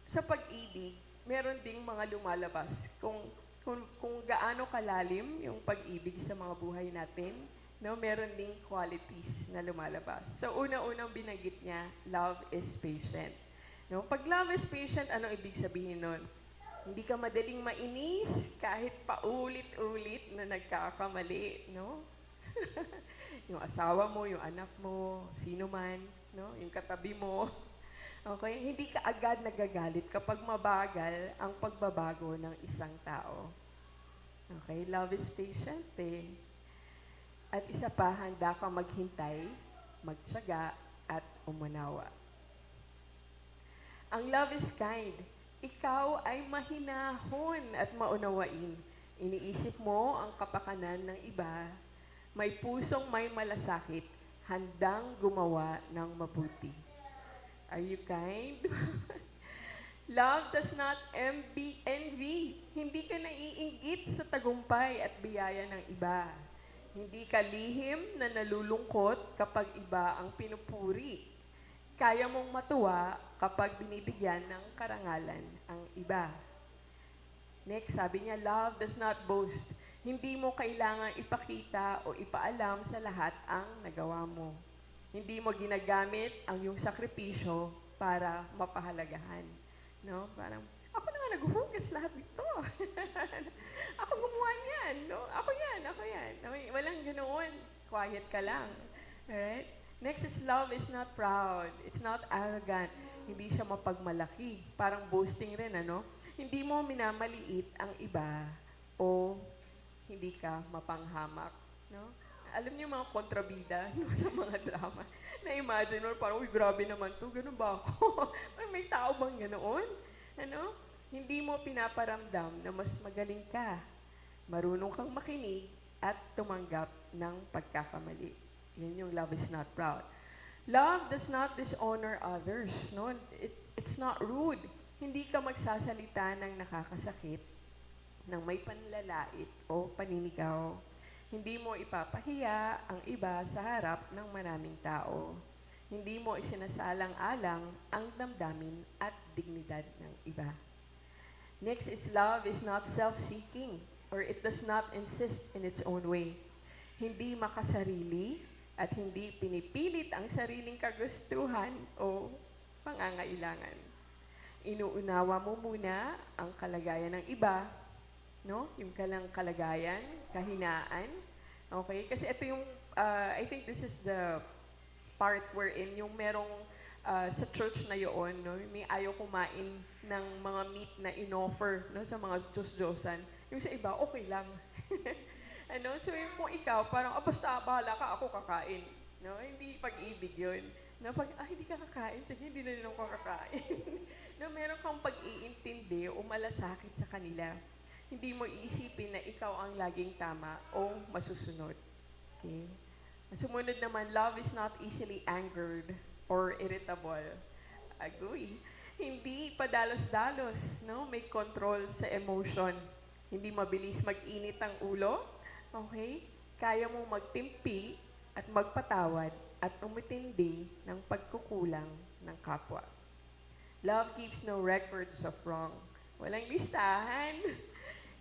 sa pag-ibig, meron ding mga lumalabas. Kung gaano kalalim yung pag-ibig sa mga buhay natin, no, meron ding qualities na lumalabas. So, una-unang binanggit niya, love is patient. No? Pag love is patient, anong ibig sabihin nun? Hindi ka madaling mainis kahit paulit-ulit na nagkakamali, no? Yung asawa mo, yung anak mo, sino man, no? Yung katabi mo. Okay? Hindi ka agad nagagalit kapag mabagal ang pagbabago ng isang tao. Okay? Love is patient, eh. At isa pa, handa ka maghintay, magtiyaga, at umunawa. Ang love is kind. Ikaw ay mahinahon at maunawain. Iniisip mo ang kapakanan ng iba. May pusong may malasakit, handang gumawa ng mabuti. Are you kind? Love does not envy. Hindi ka naiinggit sa tagumpay at biyaya ng iba. Hindi ka lihim na nalulungkot kapag iba ang pinupuri. Kaya mong matuwa kapag binibigyan ng karangalan ang iba. Next, sabi niya, love does not boast. Hindi mo kailangang ipakita o ipaalam sa lahat ang nagawa mo. Hindi mo ginagamit ang iyong sakripisyo para mapahalagahan. No? Parang, ako na nga naghuhugas lahat dito. Ako gumawa niyan. No? Ako yan. Walang ganoon. Quiet ka lang. Alright? Next is love is not proud. It's not arrogant. Hindi siya mapagmalaki. Parang boasting rin, ano? Hindi mo minamaliit ang iba o hindi ka mapanghamak. No? Alam niyo yung mga kontrabida no, sa mga drama. Na-imagine mo, parang, uy, grabe naman to. Ganun ba ako? Parang may tao bang ganoon? Ano? Hindi mo pinaparamdam na mas magaling ka. Marunong kang makinig at tumanggap ng pagkakamali. Yan yung love is not proud. Love does not dishonor others. No? It's not rude. Hindi ka magsasalita ng nakakasakit, ng may panlalait o paninigaw. Hindi mo ipapahiya ang iba sa harap ng maraming tao. Hindi mo isinasalang-alang ang damdamin at dignidad ng iba. Next is love is not self-seeking or it does not insist in its own way. Hindi makasarili at hindi pinipilit ang sariling kagustuhan o pangangailangan. Inuunawa mo muna ang kalagayan ng iba, no? Yung kalang kalagayan, kahinaan. Okay? Kasi ito yung, I think this is the part wherein yung merong sa church na yun, no? May ayaw kumain ng mga meat na inoffer no? Sa mga Diyos-Diyosan. Yung sa iba, okay lang. Ano? So yung kung ikaw, parang, basta bahala ka, ako kakain. No? Hindi pag-ibig yun. No? Pag, hindi ka kakain, sige, hindi na rin ako kakain. No? Meron kang pag-iintindi o malasakit sa kanila. Hindi mo iisipin na ikaw ang laging tama o masusunod. Okay? Sumunod naman, love is not easily angered or irritable. Agree. Hindi padalos-dalos, no? May control sa emotion. Hindi mabilis mag-init ang ulo. Okay? Kaya mong magtimpi at magpatawad at umitindi ng pagkukulang ng kapwa. Love keeps no records of wrong. Walang listahan.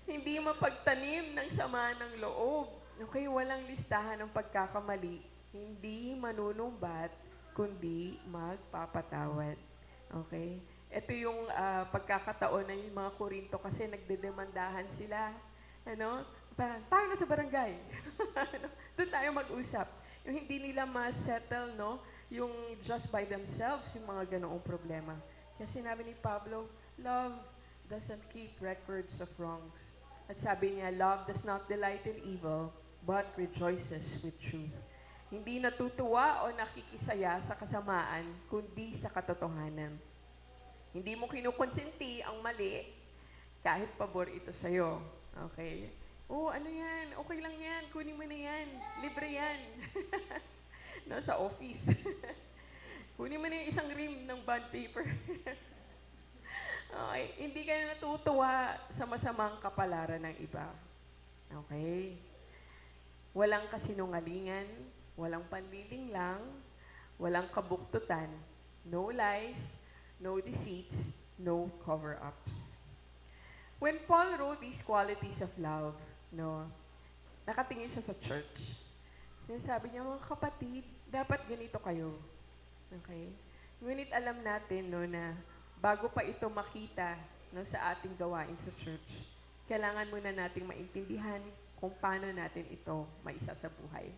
Hindi mapagtanim ng sama ng loob. Okay, walang listahan ng pagkakamali. Hindi manunumbat, kundi magpapatawad. Okay? Ito yung pagkakataon ng yung mga Korinto kasi nagdedemandahan sila. Ano? Parang, tayo na sa barangay. Doon tayo mag-usap. Yung hindi nila ma-settle, no? Yung just by themselves, yung mga ganoong problema. Kaya sinabi ni Pablo, love doesn't keep records of wrongs. At sabi niya, love does not delight in evil, but rejoices with truth. Hindi natutuwa o nakikisaya sa kasamaan, kundi sa katotohanan. Hindi mo kinukonsenti ang mali, kahit pabor ito sa'yo. Okay? Ano yan? Okay lang yan. Kunin mo na yan. Libre yan. No, sa office. Kunin mo na yung isang rim ng bond paper. Okay? Hindi ka na natutuwa sa masamang kapalaran ng iba. Okay? Walang kasinungalingan, walang panlilinglang, walang kabuktutan, no lies, no deceits, no cover-ups. When Paul wrote these qualities of love, no, nakatingin siya sa church. Sinasabi niya, mga kapatid, dapat ganito kayo. Okay? Ngunit alam natin, no, na bago pa ito makita, no, sa ating gawain sa church, kailangan muna nating maintindihan kung paano natin ito maisa sa buhay.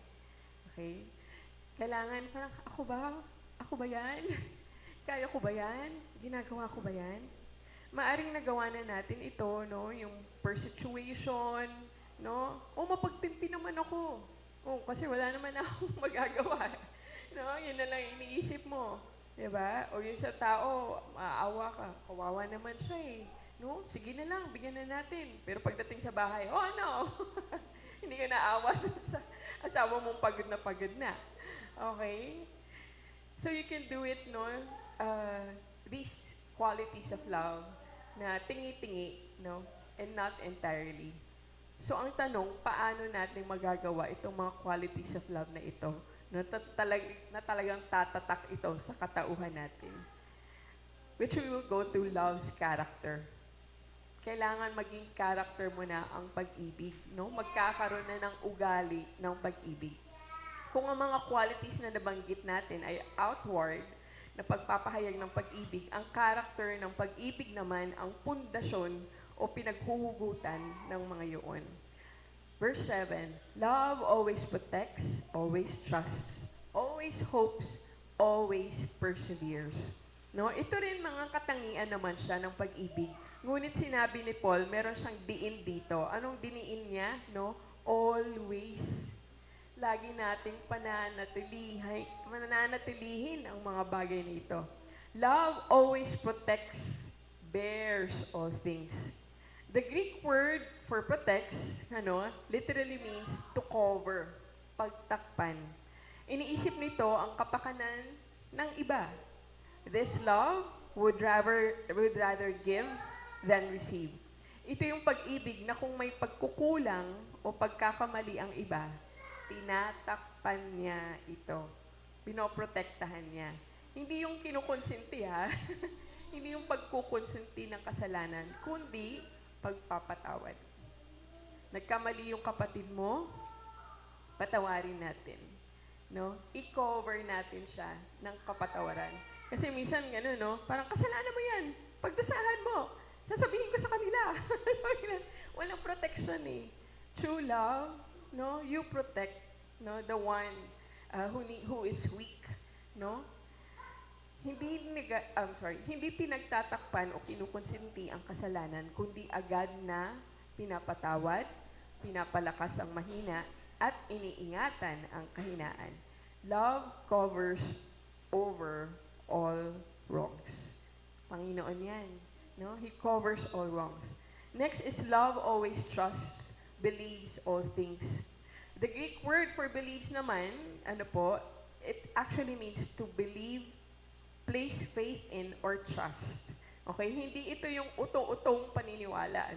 Okay? Kailangan, parang, Ako ba yan? Kaya ko ba yan? Ginagawa ko ba yan? Maaring nagawa na natin ito, no? Yung per situation, no? Mapagtimpi naman ako. Kasi wala naman akong magagawa. No? Yun na lang iniisip mo. Diba? O yung sa tao, maawa ka. Kawawa naman siya eh. No? Sige na lang, bigyan na natin. Pero pagdating sa bahay, no! Hindi ka naawa sa asawa mong pagod na. Okay? So you can do it, no? These qualities of love na tingi-tingi, no? And not entirely. So ang tanong, paano natin magagawa itong mga qualities of love na ito? Na talagang tatatak ito sa katauhan natin. Which we will go through love's character. Kailangan maging character mo na ang pag-ibig, no? Magkakaroon na ng ugali ng pag-ibig. Kung ang mga qualities na nabanggit natin ay outward, na pagpapahayag ng pag-ibig, ang character ng pag-ibig naman ang pundasyon o pinaghuhugutan ng mga iyon. Verse 7, love always protects, always trusts, always always hopes, always perseveres. No, ito rin mga katangian naman siya ng pag-ibig. Ngunit sinabi ni Paul, meron siyang diin dito. Anong diniin niya? No? Always. Lagi nating pananatilihin ang mga bagay nito. Love always protects, bears all things. The Greek word for protects, literally means to cover, pagtakpan. Iniisip nito ang kapakanan ng iba. This love would rather give than receive. Ito yung pag-ibig na kung may pagkukulang o pagkakamali ang iba, tinatakpan niya ito. Pinoprotektahan niya. Hindi yung kinukonsinti ha. Hindi yung pagkukonsinti ng kasalanan, kundi pagpapatawad. Nagkamali yung kapatid mo, patawarin natin. No? I-cover natin siya ng kapatawaran. Kasi minsan gano'n, no? Parang kasalanan mo yan. Pagdusahan mo. Sasabihin ko sa kanila. Walang protection eh. True love, no? You protect, no? The one who is weak, no? Hindi pinagtatakpan o kinukonsinti ang kasalanan, kundi agad na pinapatawad, pinapalakas ang mahina, at iniingatan ang kahinaan. Love covers over all wrongs. Panginoon yan. No? He covers all wrongs. Next is love always trusts, believes all things. The Greek word for believes naman, it actually means to believe, place faith in, or trust. Okay? Hindi ito yung uto-utong paniniwala,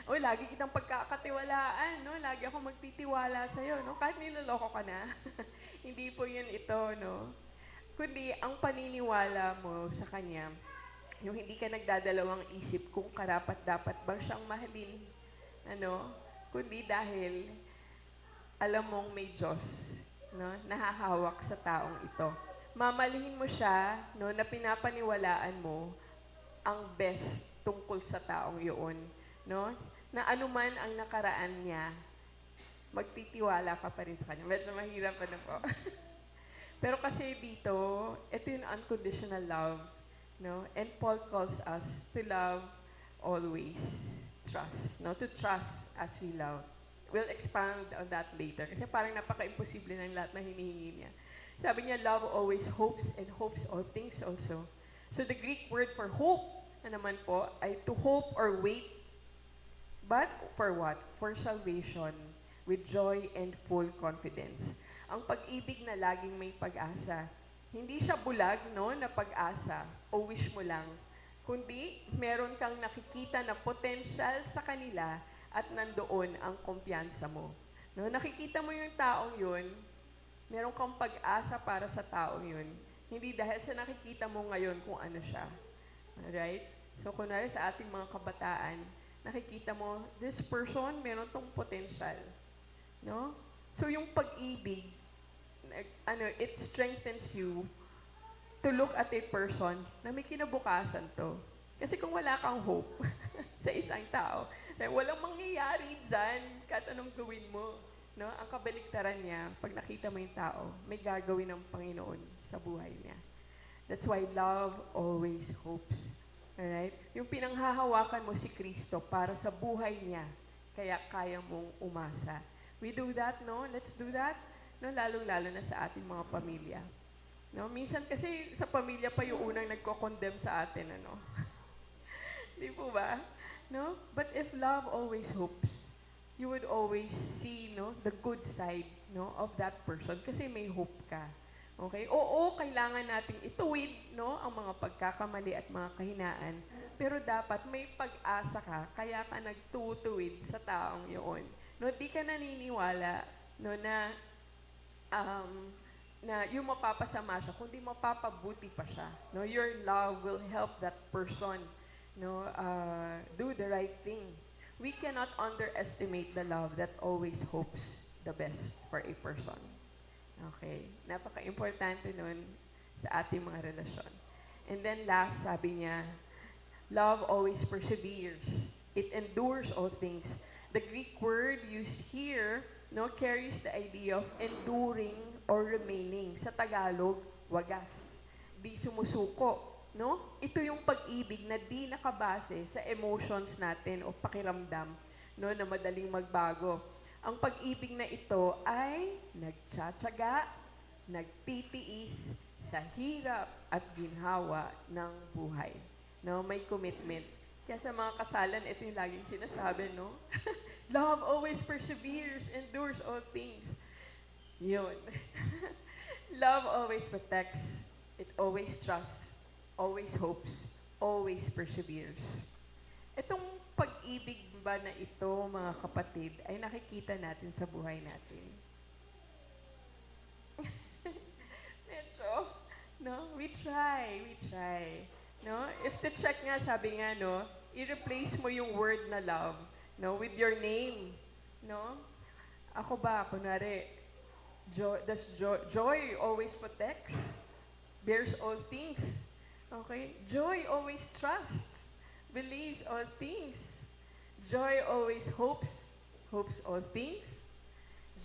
O, lagi kitang pagkakatiwalaan, no? Lagi ako magtitiwala sa'yo, no? Kahit niloloko ka na. Hindi po yun ito, no? Kundi, ang paniniwala mo sa Kanya, yung hindi ka nagdadalawang isip kung karapat-dapat bang siyang mahalin, kundi dahil alam mong may Diyos, no? Nahahawak sa taong ito. Mamalihin mo siya, no? Na pinapaniwalaan mo ang best tungkol sa taong yun, no? Na anuman ang nakaraan niya, magtitiwala ka pa rin sa kanya. Medyo mahirap pa na po. Pero kasi dito, ito yung unconditional love, no? And Paul calls us to love always. Trust, no? To trust as we love. We'll expand on that later. Kasi parang napaka-imposible ng lahat na hinihingi niya. Sabi niya, love always hopes and hopes all things also. So the Greek word for hope, naman po, ay to hope or wait. But for what? For salvation, with joy and full confidence. Ang pag-ibig na laging may pag-asa. Hindi siya bulag, no, na pag-asa o wish mo lang, kundi meron kang nakikita na potential sa kanila at nandoon ang kumpiyansa mo. No, nakikita mo yung taong yun, meron kang pag-asa para sa taong yun. Hindi dahil sa nakikita mo ngayon kung ano siya. Alright? So, kunwari sa ating mga kabataan, nakikita mo, this person, meron tong potential. No? So, yung pag-ibig, it strengthens you to look at a person na may kinabukasan to. Kasi kung wala kang hope sa isang tao, walang mangyayari dyan kahit anong gawin mo. No? Ang kabaliktaran niya, pag nakita mo yung tao, may gagawin ng Panginoon sa buhay niya. That's why love always hopes. Alright? Yung pinanghahawakan mo si Kristo para sa buhay niya, kaya kaya mong umasa. We do that, no? Let's do that. No? Lalong-lalo na sa ating mga pamilya. No? Minsan kasi sa pamilya pa yung unang nagko-condemn sa atin, Di po ba? No? But if love always hopes, you would always see, the good side, of that person kasi may hope ka. Okay? Oo, kailangan nating ituwid, ang mga pagkakamali at mga kahinaan. Pero dapat may pag-asa ka, kaya ka nagtutuwid sa taong yun. Di ka naniniwala, na yung mapapasama siya, kundi mapapabuti pa siya. Your love will help that person, do the right thing. We cannot underestimate the love that always hopes the best for a person. Okay. Napaka-importante nun sa ating mga relasyon. And then last, sabi niya, love always perseveres. It endures all things. The Greek word used here no, carries the idea of enduring or remaining. Sa Tagalog, wagas. Di sumusuko, no? Ito yung pag-ibig na di nakabase sa emotions natin o pakiramdam, no, na madaling magbago. Ang pag-ibig na ito ay nagtsatsaga, nagtitiis sa hirap at ginhawa ng buhay. No, may commitment. Kaya sa mga kasalan, ito yung laging sinasabi, no? Love always perseveres, endures all things. Yun. Love always protects. It always trusts, always hopes, always perseveres. Itong pag-ibig ba na ito, mga kapatid, ay nakikita natin sa buhay natin. Medyo, no? We try. No? If the check nga, sabi nga, no, i-replace mo yung word na love, no, with your name, no? Ako ba, kunwari, joy always protects, bears all things. Okay? Joy always trusts, believes all things. Joy always hopes all things.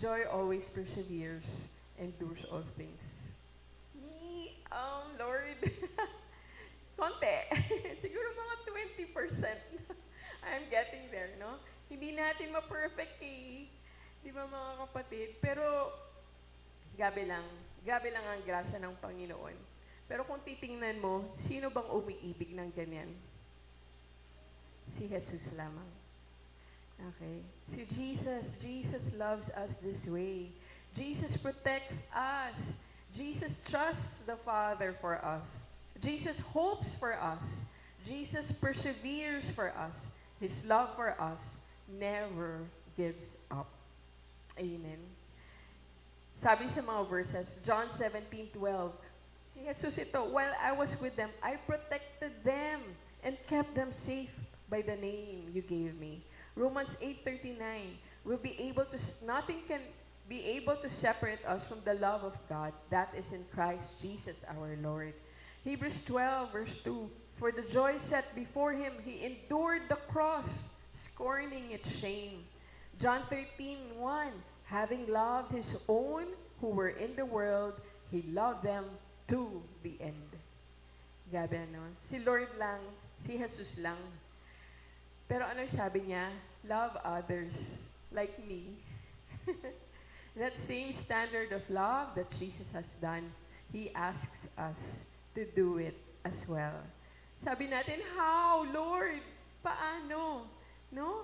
Joy always perseveres, endures all things. Lord, konti. Siguro mga 20%. I'm getting there, no? Hindi natin ma-perfect eh. Di ba mga kapatid? Pero, gabi lang ang grasya ng Panginoon. Pero kung titingnan mo, sino bang umiibig ng ganyan? Si Jesus lamang. Okay? Si Jesus loves us this way. Jesus protects us. Jesus trusts the Father for us. Jesus hopes for us. Jesus perseveres for us. His love for us never gives up. Amen. Sabi sa mga verses, John 17:12, si Jesus ito, while I was with them, I protected them and kept them safe by the name you gave me. Romans 8:39, nothing can be able to separate us from the love of God that is in Christ Jesus our Lord. Hebrews 12, verse 2, for the joy set before him, he endured the cross, scorning its shame. John 13:1, having loved his own who were in the world, he loved them to the end. Gabi, ano? Si Lord lang, si Jesus lang. Pero ano sabi niya? Love others like me. That same standard of love that Jesus has done, He asks us to do it as well. Sabi natin, how, Lord? Paano? No?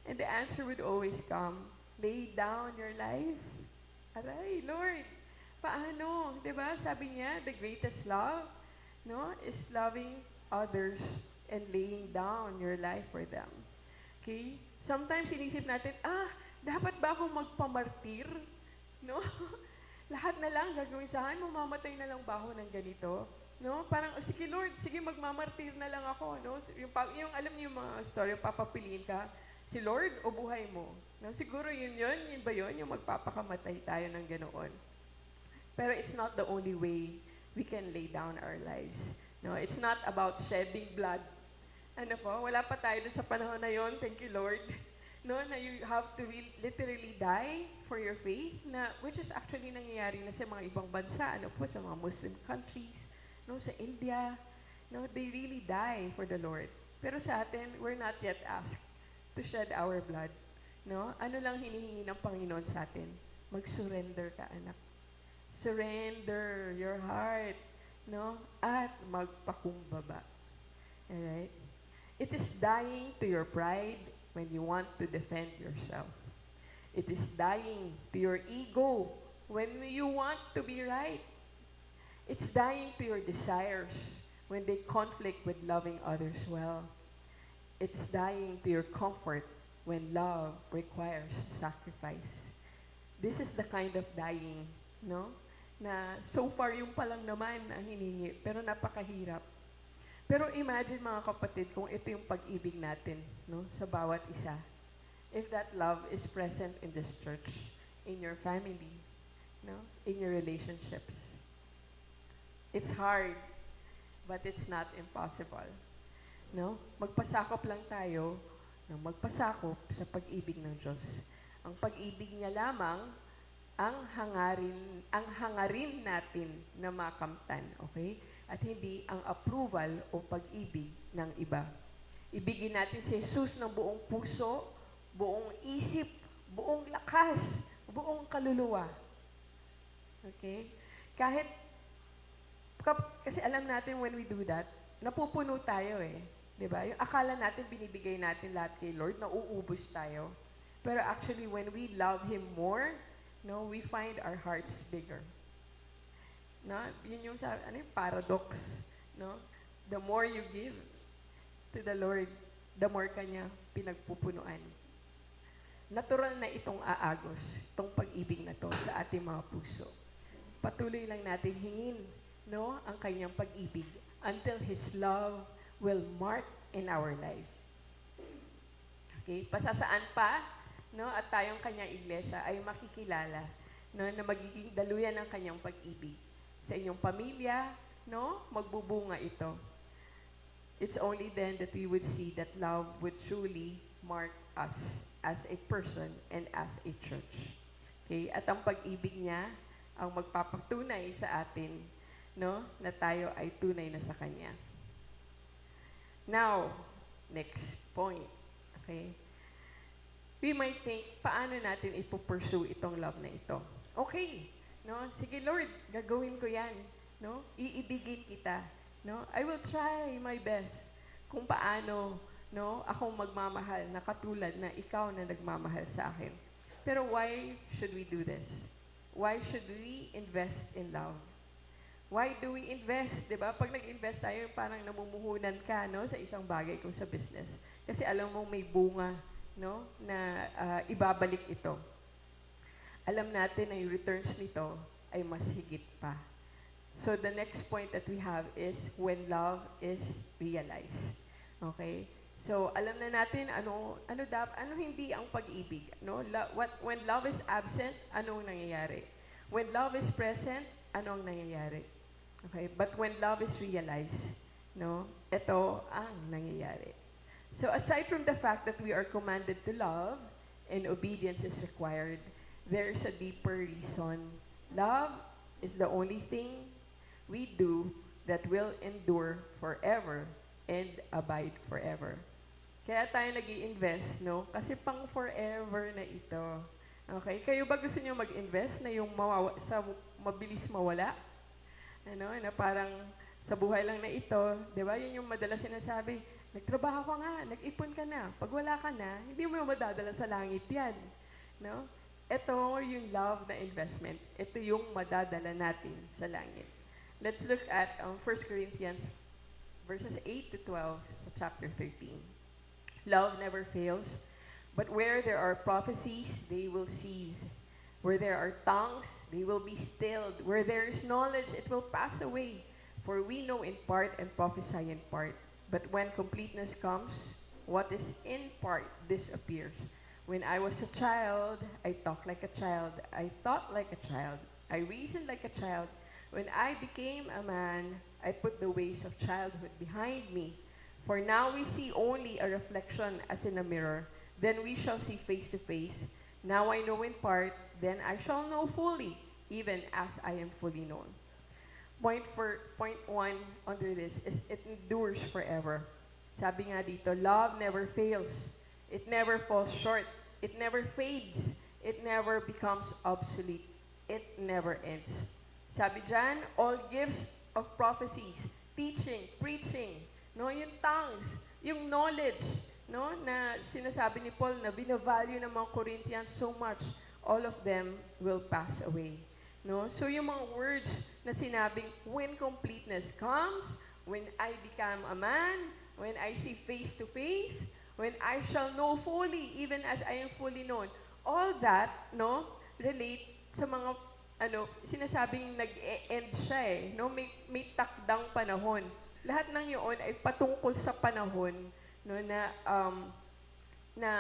And the answer would always come, lay down your life. Aray, Lord, paano? Diba? Sabi niya, the greatest love, no, is loving others and laying down your life for them. Okay? Sometimes inisip natin, dapat ba akong magpamartir? No? Lahat na lang gagawin sa akin, mamamatay na lang ba ako ng ganito? No? Parang, sige Lord, sige magmamartir na lang ako. No? Yung alam niyo yung mga story, papapiliin ka, si Lord o buhay mo? No? Siguro yun ba yun? Yung magpapakamatay tayo ng ganoon. Pero it's not the only way we can lay down our lives. No? It's not about shedding blood. Ano po? Wala pa tayo dun sa panahon na yon. Thank you, Lord. No, na you have to literally die for your faith, na which is actually nangyayari na sa mga ibang bansa, ano po, sa mga Muslim countries, no, sa India, no, they really die for the Lord. Pero sa atin, we're not yet asked to shed our blood, no? Ano lang hinihingi ng Panginoon sa atin? Mag-surrender ka, anak. Surrender your heart, no? At magpakumbaba. Alright? It is dying to your pride when you want to defend yourself. It is dying to your ego when you want to be right. It's dying to your desires when they conflict with loving others well. It's dying to your comfort when love requires sacrifice. This is the kind of dying, no? Na so far yung palang naman ang hiningi, pero napakahirap. Pero imagine mga kapatid kung ito yung pag-ibig natin, no, sa bawat isa. If that love is present in this church, in your family, no, in your relationships. It's hard, but it's not impossible. No? Magpasakop lang tayo ng magpasakop sa pag-ibig ng Diyos. Ang pag-ibig niya lamang ang hangarin natin na makamtan, okay? At hindi ang approval o pag-ibig ng iba. Ibigin natin si Jesus ng buong puso, buong isip, buong lakas, buong kaluluwa. Okay? Kahit, kasi alam natin when we do that, napupuno tayo eh. Diba? Yung akala natin binibigay natin lahat kay Lord, nauubos tayo. Pero actually, when we love Him more, no, we find our hearts bigger. No? Yun yung paradox. No? The more you give to the Lord, the more Kanya pinagpupunuan. Natural na itong aagos, itong pag-ibig na to sa ating mga puso. Patuloy lang natin hingin, no, ang Kanyang pag-ibig until His love will mark in our lives. Okay? Pasasaan pa, no, at tayong Kanyang iglesia ay makikilala, no, na magiging daluyan ng Kanyang pag-ibig. Sa inyong pamilya, no, magbubunga ito. It's only then that we would see that love would truly mark us as a person and as a church. Okay? At ang pag-ibig niya ang magpapatunay sa atin, no, na tayo ay tunay na sa Kanya. Now, next point. Okay? We might think, paano natin ipupursue itong love na ito? Okay, no? Sige Lord, gagawin ko yan. No? Iibigin kita. No? I will try my best kung paano, no, akong magmamahal na katulad na ikaw na nagmamahal sa akin. Pero why should we do this? Why should we invest in love? Why do we invest? Diba? Pag nag-invest tayo, parang namumuhunan ka, no, sa isang bagay kung sa business. Kasi alam mo may bunga, no, na ibabalik ito. Alam natin na yung returns nito ay mas higit pa. So the next point that we have is when love is realized. Okay? So alam na natin ano hindi ang pag-ibig, no? When love is absent, anong nangyayari? When love is present, anong nangyayari? Okay? But when love is realized, no? Ito ang nangyayari. So aside from the fact that we are commanded to love and obedience is required, there is a deeper reason. Love is the only thing we do that will endure forever and abide forever. Kaya tayo nag-i-invest, no? Kasi pang forever na ito. Okay? Kayo ba gusto niyo mag-invest na yung mabilis mawala? Ano? Na parang sa buhay lang na ito, di ba? Yun yung madalas sinasabi, nagtrabaho ka nga, nag-ipon ka na. Pag wala ka na, hindi mo madadala sa langit yan. No? Ito yung love na investment. Ito yung madadala natin sa langit. Let's look at 1 Corinthians verses 8 to 12 sa chapter 13. Love never fails, but where there are prophecies, they will cease. Where there are tongues, they will be stilled. Where there is knowledge, it will pass away. For we know in part and prophesy in part. But when completeness comes, what is in part disappears. When I was a child, I talked like a child. I thought like a child. I reasoned like a child. When I became a man, I put the ways of childhood behind me. For now we see only a reflection as in a mirror. Then we shall see face to face. Now I know in part, then I shall know fully, even as I am fully known. Point 1 under this is it endures forever. Sabi nga dito, love never fails. It never falls short. It never fades. It never becomes obsolete. It never ends. Sabi dyan, all gifts of prophecies, teaching, preaching, no, yung tongues, yung knowledge, no, na sinasabi ni Paul na binavalue ng mga Corinthians so much, all of them will pass away. No? So yung mga words na sinabing, when completeness comes, when I become a man, when I see face to face, when I shall know fully, even as I am fully known, all that, no, relate sa mga sinasabing nag-e-end siya eh, no? May takdang panahon. Lahat ng yun ay patungkol sa panahon, no, na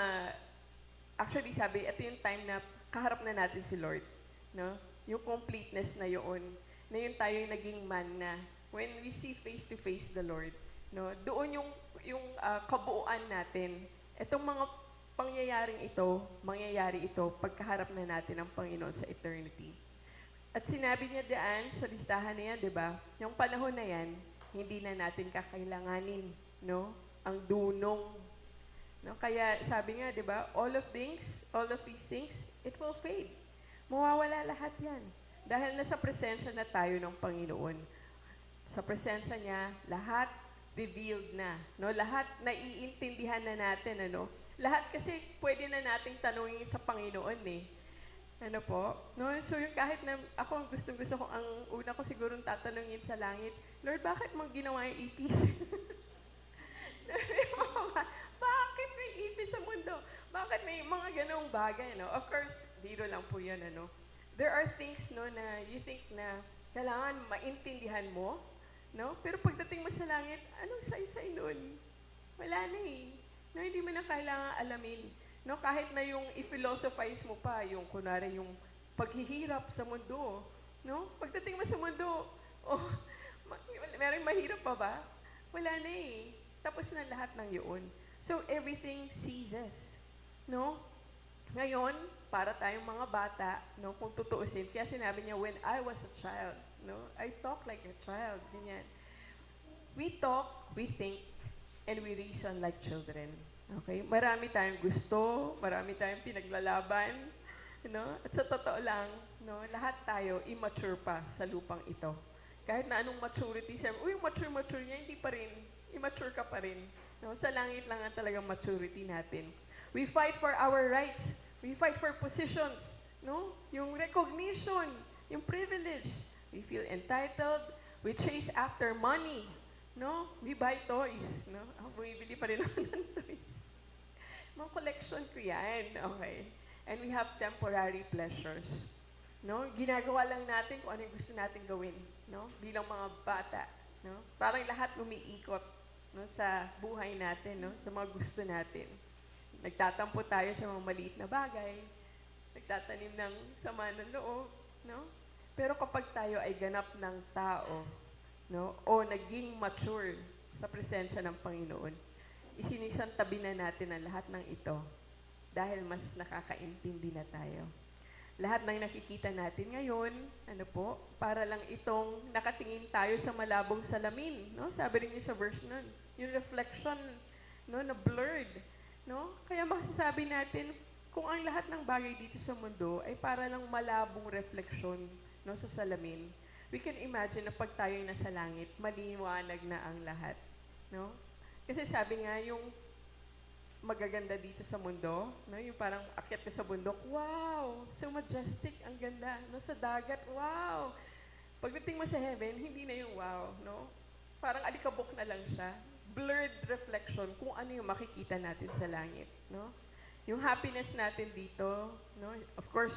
actually sabi, ito yung time na kaharap na natin si Lord, no? Yung completeness na yun tayo yung naging man na when we see face to face the Lord, no? Doon yung kabuuan natin. Itong mga mangyayari ito pagkaharap na natin ng Panginoon sa eternity. At sinabi niya diyan sa listahan na yan, di ba? Yung panahon na yan, hindi na natin kakailanganin, no? Ang dunong. No? Kaya sabi nga, di ba? All of these things, it will fade. Mawawala lahat yan. Dahil nasa presensya na tayo ng Panginoon. Sa presensya niya, lahat revealed na. No? Lahat naiintindihan na natin. Ano? Lahat kasi pwede na nating tanungin sa Panginoon eh. Ano po? No? So yung kahit na ako ang gusto ko, ang una ko siguro tatanungin sa langit, Lord, bakit mo ginawa yung ipis? Bakit may ipis sa mundo? Bakit may mga ganong bagay? No? Of course, dito lang po yan. Ano? There are things no, na you think na kailangan maintindihan mo, no? Pero pagdating mo sa langit, anong say-say nun? Wala na eh. No, hindi mo na kailangan alamin. No, kahit na yung i-philosophize mo pa, yung kunwari yung paghihirap sa mundo, no? Pagdating mo sa mundo, oh, merong mahirap pa ba? Wala na eh. Tapos na lahat ng yun. So everything ceases. No? Ngayon, para tayong mga bata, no, kung tutuusin, kaya sinabi niya, when I was a child, no, I talk like a child, ganyan. We talk, we think, and we reason like children. Okay? Marami tayong gusto, marami tayong pinaglalaban, no? At sa totoo lang, no, lahat tayo immature pa sa lupang ito. Kahit na anong maturity, sabi, uy, mature niya, hindi pa rin. Immature ka pa rin. No? Sa langit lang ang talagang maturity natin. We fight for our rights. We fight for positions. No? Yung recognition, yung privilege. We feel entitled. We chase after money. No? We buy toys. No? Ako bumibili pa rin ako ng toys. Mga collection ko yan. Okay. And we have temporary pleasures. No? Ginagawa lang natin kung ano yung gusto natin gawin. No? Bilang mga bata. No? Parang lahat umiikot, no, sa buhay natin, no? Sa mga gusto natin. Nagtatampo tayo sa mga maliit na bagay. Nagtatanim ng sama ng loob. No? Pero kapag tayo ay ganap ng tao, no, o naging mature sa presensya ng Panginoon, isinisantabi na natin ang lahat ng ito dahil mas nakakaintindi na tayo. Lahat ng nakikita natin ngayon, ano po, para lang itong nakatingin tayo sa malabong salamin, no? Sabi rin niya sa verse nun, yung reflection, no, na blurred, no? Kaya masasabi natin, kung ang lahat ng bagay dito sa mundo ay para lang malabong refleksyon, no, sa salamin, we can imagine na pag tayo nasa langit, maliwanag na ang lahat, no? Kasi sabi nga, yung magaganda dito sa mundo, no? Yung parang akyat ka sa bundok, wow, so majestic, ang ganda, no? Sa dagat, wow. Pagdating mo sa heaven, hindi na yung wow, no? Parang alikabok na lang siya. Blurred reflection kung ano yung makikita natin sa langit, no? Yung happiness natin dito, no? Of course,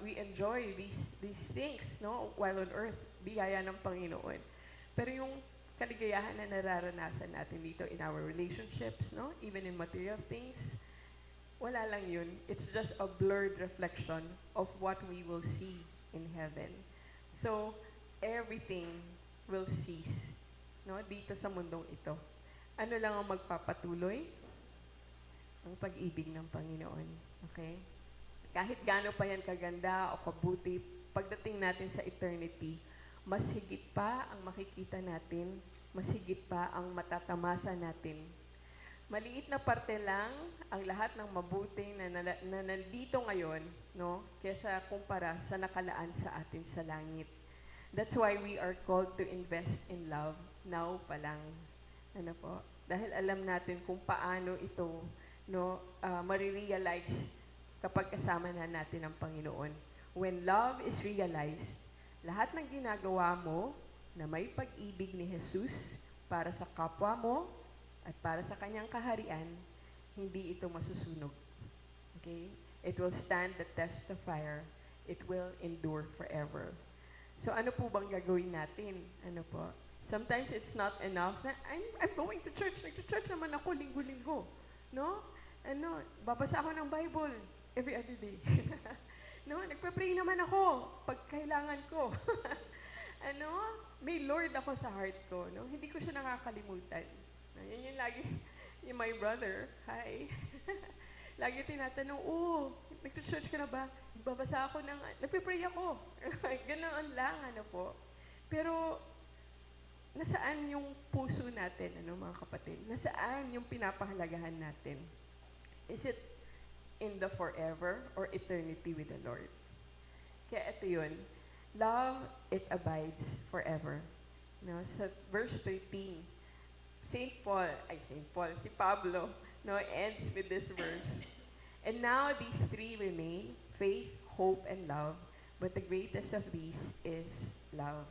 we enjoy these things, no? While on earth, biyaya ng Panginoon. Pero yung kaligayahan na nararanasan natin dito in our relationships, no? Even in material things, wala lang yun. It's just a blurred reflection of what we will see in heaven. So, everything will cease, no? Dito sa mundong ito. Ano lang ang magpapatuloy? Ang pag-ibig ng Panginoon. Okay? Kahit gaano pa yan kaganda o kabuti, pagdating natin sa eternity, mas higit pa ang makikita natin, mas higit pa ang matatamasa natin. Maliit na parte lang ang lahat ng mabuti na nandito ngayon, no? Kesa kumpara sa nakalaan sa atin sa langit. That's why we are called to invest in love now pa lang. Ano po? Dahil alam natin kung paano ito, no, marirealize kapag kasama na natin ang Panginoon. When love is realized, lahat ng ginagawa mo na may pag-ibig ni Jesus para sa kapwa mo at para sa kanyang kaharian, hindi ito masusunog. Okay? It will stand the test of fire. It will endure forever. So ano po bang gagawin natin? Ano po? Sometimes it's not enough na, I'm going to church. Nag-church naman ako linggo-linggo. No? Ano, babasa ako ng Bible every other day. No, nagpe-pray naman ako pag kailangan ko. Ano, may Lord ako sa heart ko, no? Hindi ko siya nakakalimutan. Yan yung lagi, yung my brother, hi. Lagi tinatanong, nag-church ka na ba? Nagbabasa ako nagpe-pray ako. Ganoon lang, ano po. Pero, nasaan yung puso natin, mga kapatid? Nasaan yung pinapahalagahan natin? Is it in the forever or eternity with the Lord? Kaya ito yun. Love, it abides forever. No? Sa verse 13, si Pablo, ends with this verse. And now these three remain, faith, hope, and love, but the greatest of these is love.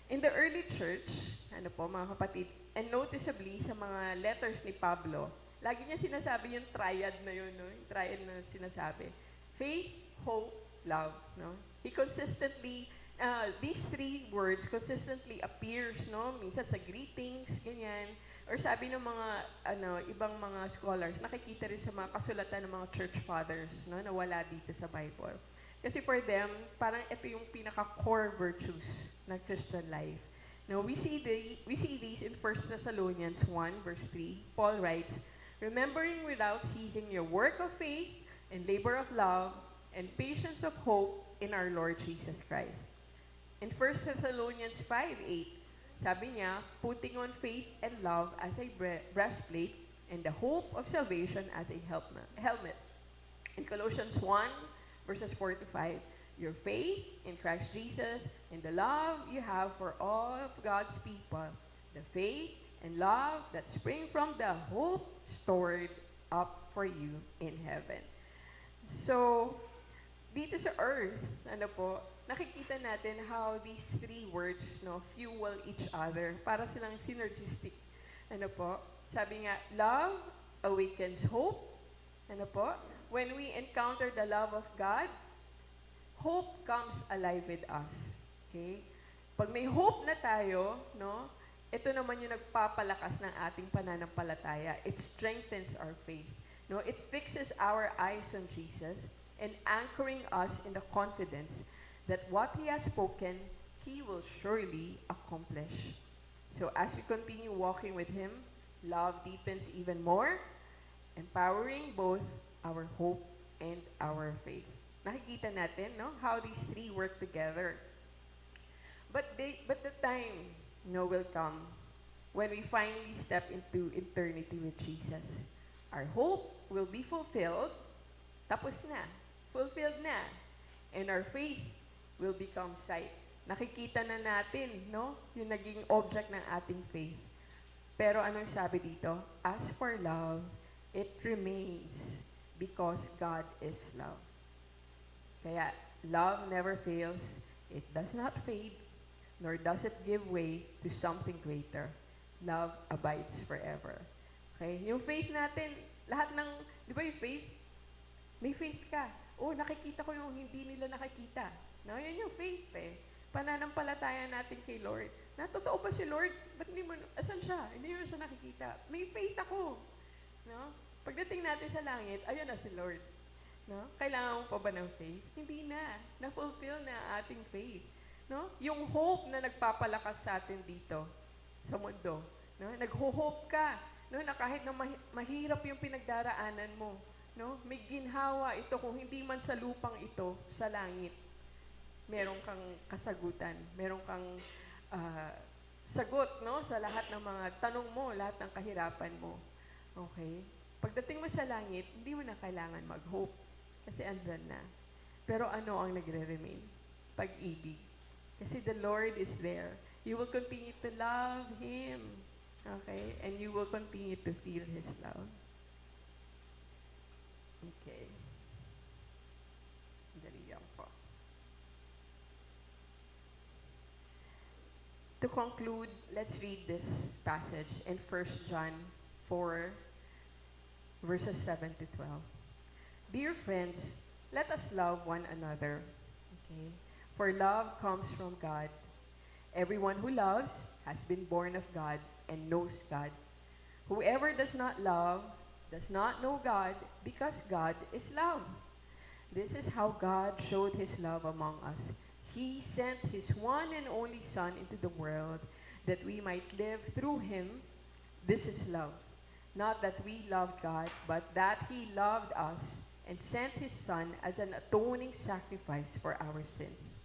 In the early church, mga kapatid, and noticeably sa mga letters ni Pablo, lagi niya sinasabi yung triad na yun, no? Yung triad na sinasabi. Faith, hope, love, no? He consistently, these three words consistently appears, no? Minsan sa greetings, ganyan. Or sabi ng mga, ibang mga scholars, nakikita rin sa mga kasulatan ng mga church fathers, no? Na wala dito sa Bible. Kasi for them, parang ito yung pinaka-core virtues ng Christian life. Now, we see these in 1 Thessalonians 1, verse 3. Paul writes, remembering without ceasing your work of faith and labor of love and patience of hope in our Lord Jesus Christ. In 1 Thessalonians 5:8, sabi niya, putting on faith and love as a breastplate and the hope of salvation as a helmet. In Colossians 1, verses 4 to 5, your faith in Christ Jesus and the love you have for all of God's people, the faith and love that spring from the hope stored up for you in heaven. So, dito sa earth, nakikita natin how these three words, fuel each other. Para silang synergistic. Sabi nga, love awakens hope. When we encounter the love of God, hope comes alive with us. Okay? Pag may hope na tayo, ito naman yung nagpapalakas ng ating pananampalataya. It strengthens our faith. It fixes our eyes on Jesus and anchoring us in the confidence that what He has spoken, He will surely accomplish. So as we continue walking with Him, love deepens even more, empowering both our hope and our faith. Nakikita natin, how these three work together. But the time, will come when we finally step into eternity with Jesus. Our hope will be fulfilled. Tapos na. Fulfilled na. And our faith will become sight. Nakikita na natin, yung naging object ng ating faith. Pero anong sabi dito? As for love, it remains because God is love. Kaya, love never fails. It does not fade, nor does it give way to something greater. Love abides forever. Okay? Yung faith natin, lahat ng, di ba yung faith? May faith ka. Nakikita ko yung hindi nila nakikita. Yan yung faith Pananampalataya natin kay Lord. Totoo ba si Lord? Ba't hindi mo, asan siya? Hindi mo siya nakikita. May faith ako. Pagdating natin sa langit, ayun na si Lord. Kailangan mo pa ba ng faith? Hindi na. Na-fulfill na ating faith. Yung hope na nagpapalakas sa atin dito, sa mundo. Nag-hope ka. Na kahit na mahirap yung pinagdaraanan mo, may ginhawa ito kung hindi man sa lupang ito, sa langit. Meron kang kasagutan. Meron kang sagot, sa lahat ng mga tanong mo, lahat ng kahirapan mo. Okay? Pagdating mo sa langit, hindi mo na kailangan mag-hope. Kasi andyan na. Pero ano ang nagre-remain? Pag-ibig. Kasi the Lord is there. You will continue to love Him. Okay? And you will continue to feel His love. Okay. Dali lang po. To conclude, let's read this passage in 1 John 4, verses 7 to 12. Dear friends, let us love one another. Okay? For love comes from God. Everyone who loves has been born of God and knows God. Whoever does not love does not know God, because God is love. This is how God showed His love among us. He sent His one and only Son into the world that we might live through Him. This is love. Not that we loved God, but that He loved us and sent His Son as an atoning sacrifice for our sins.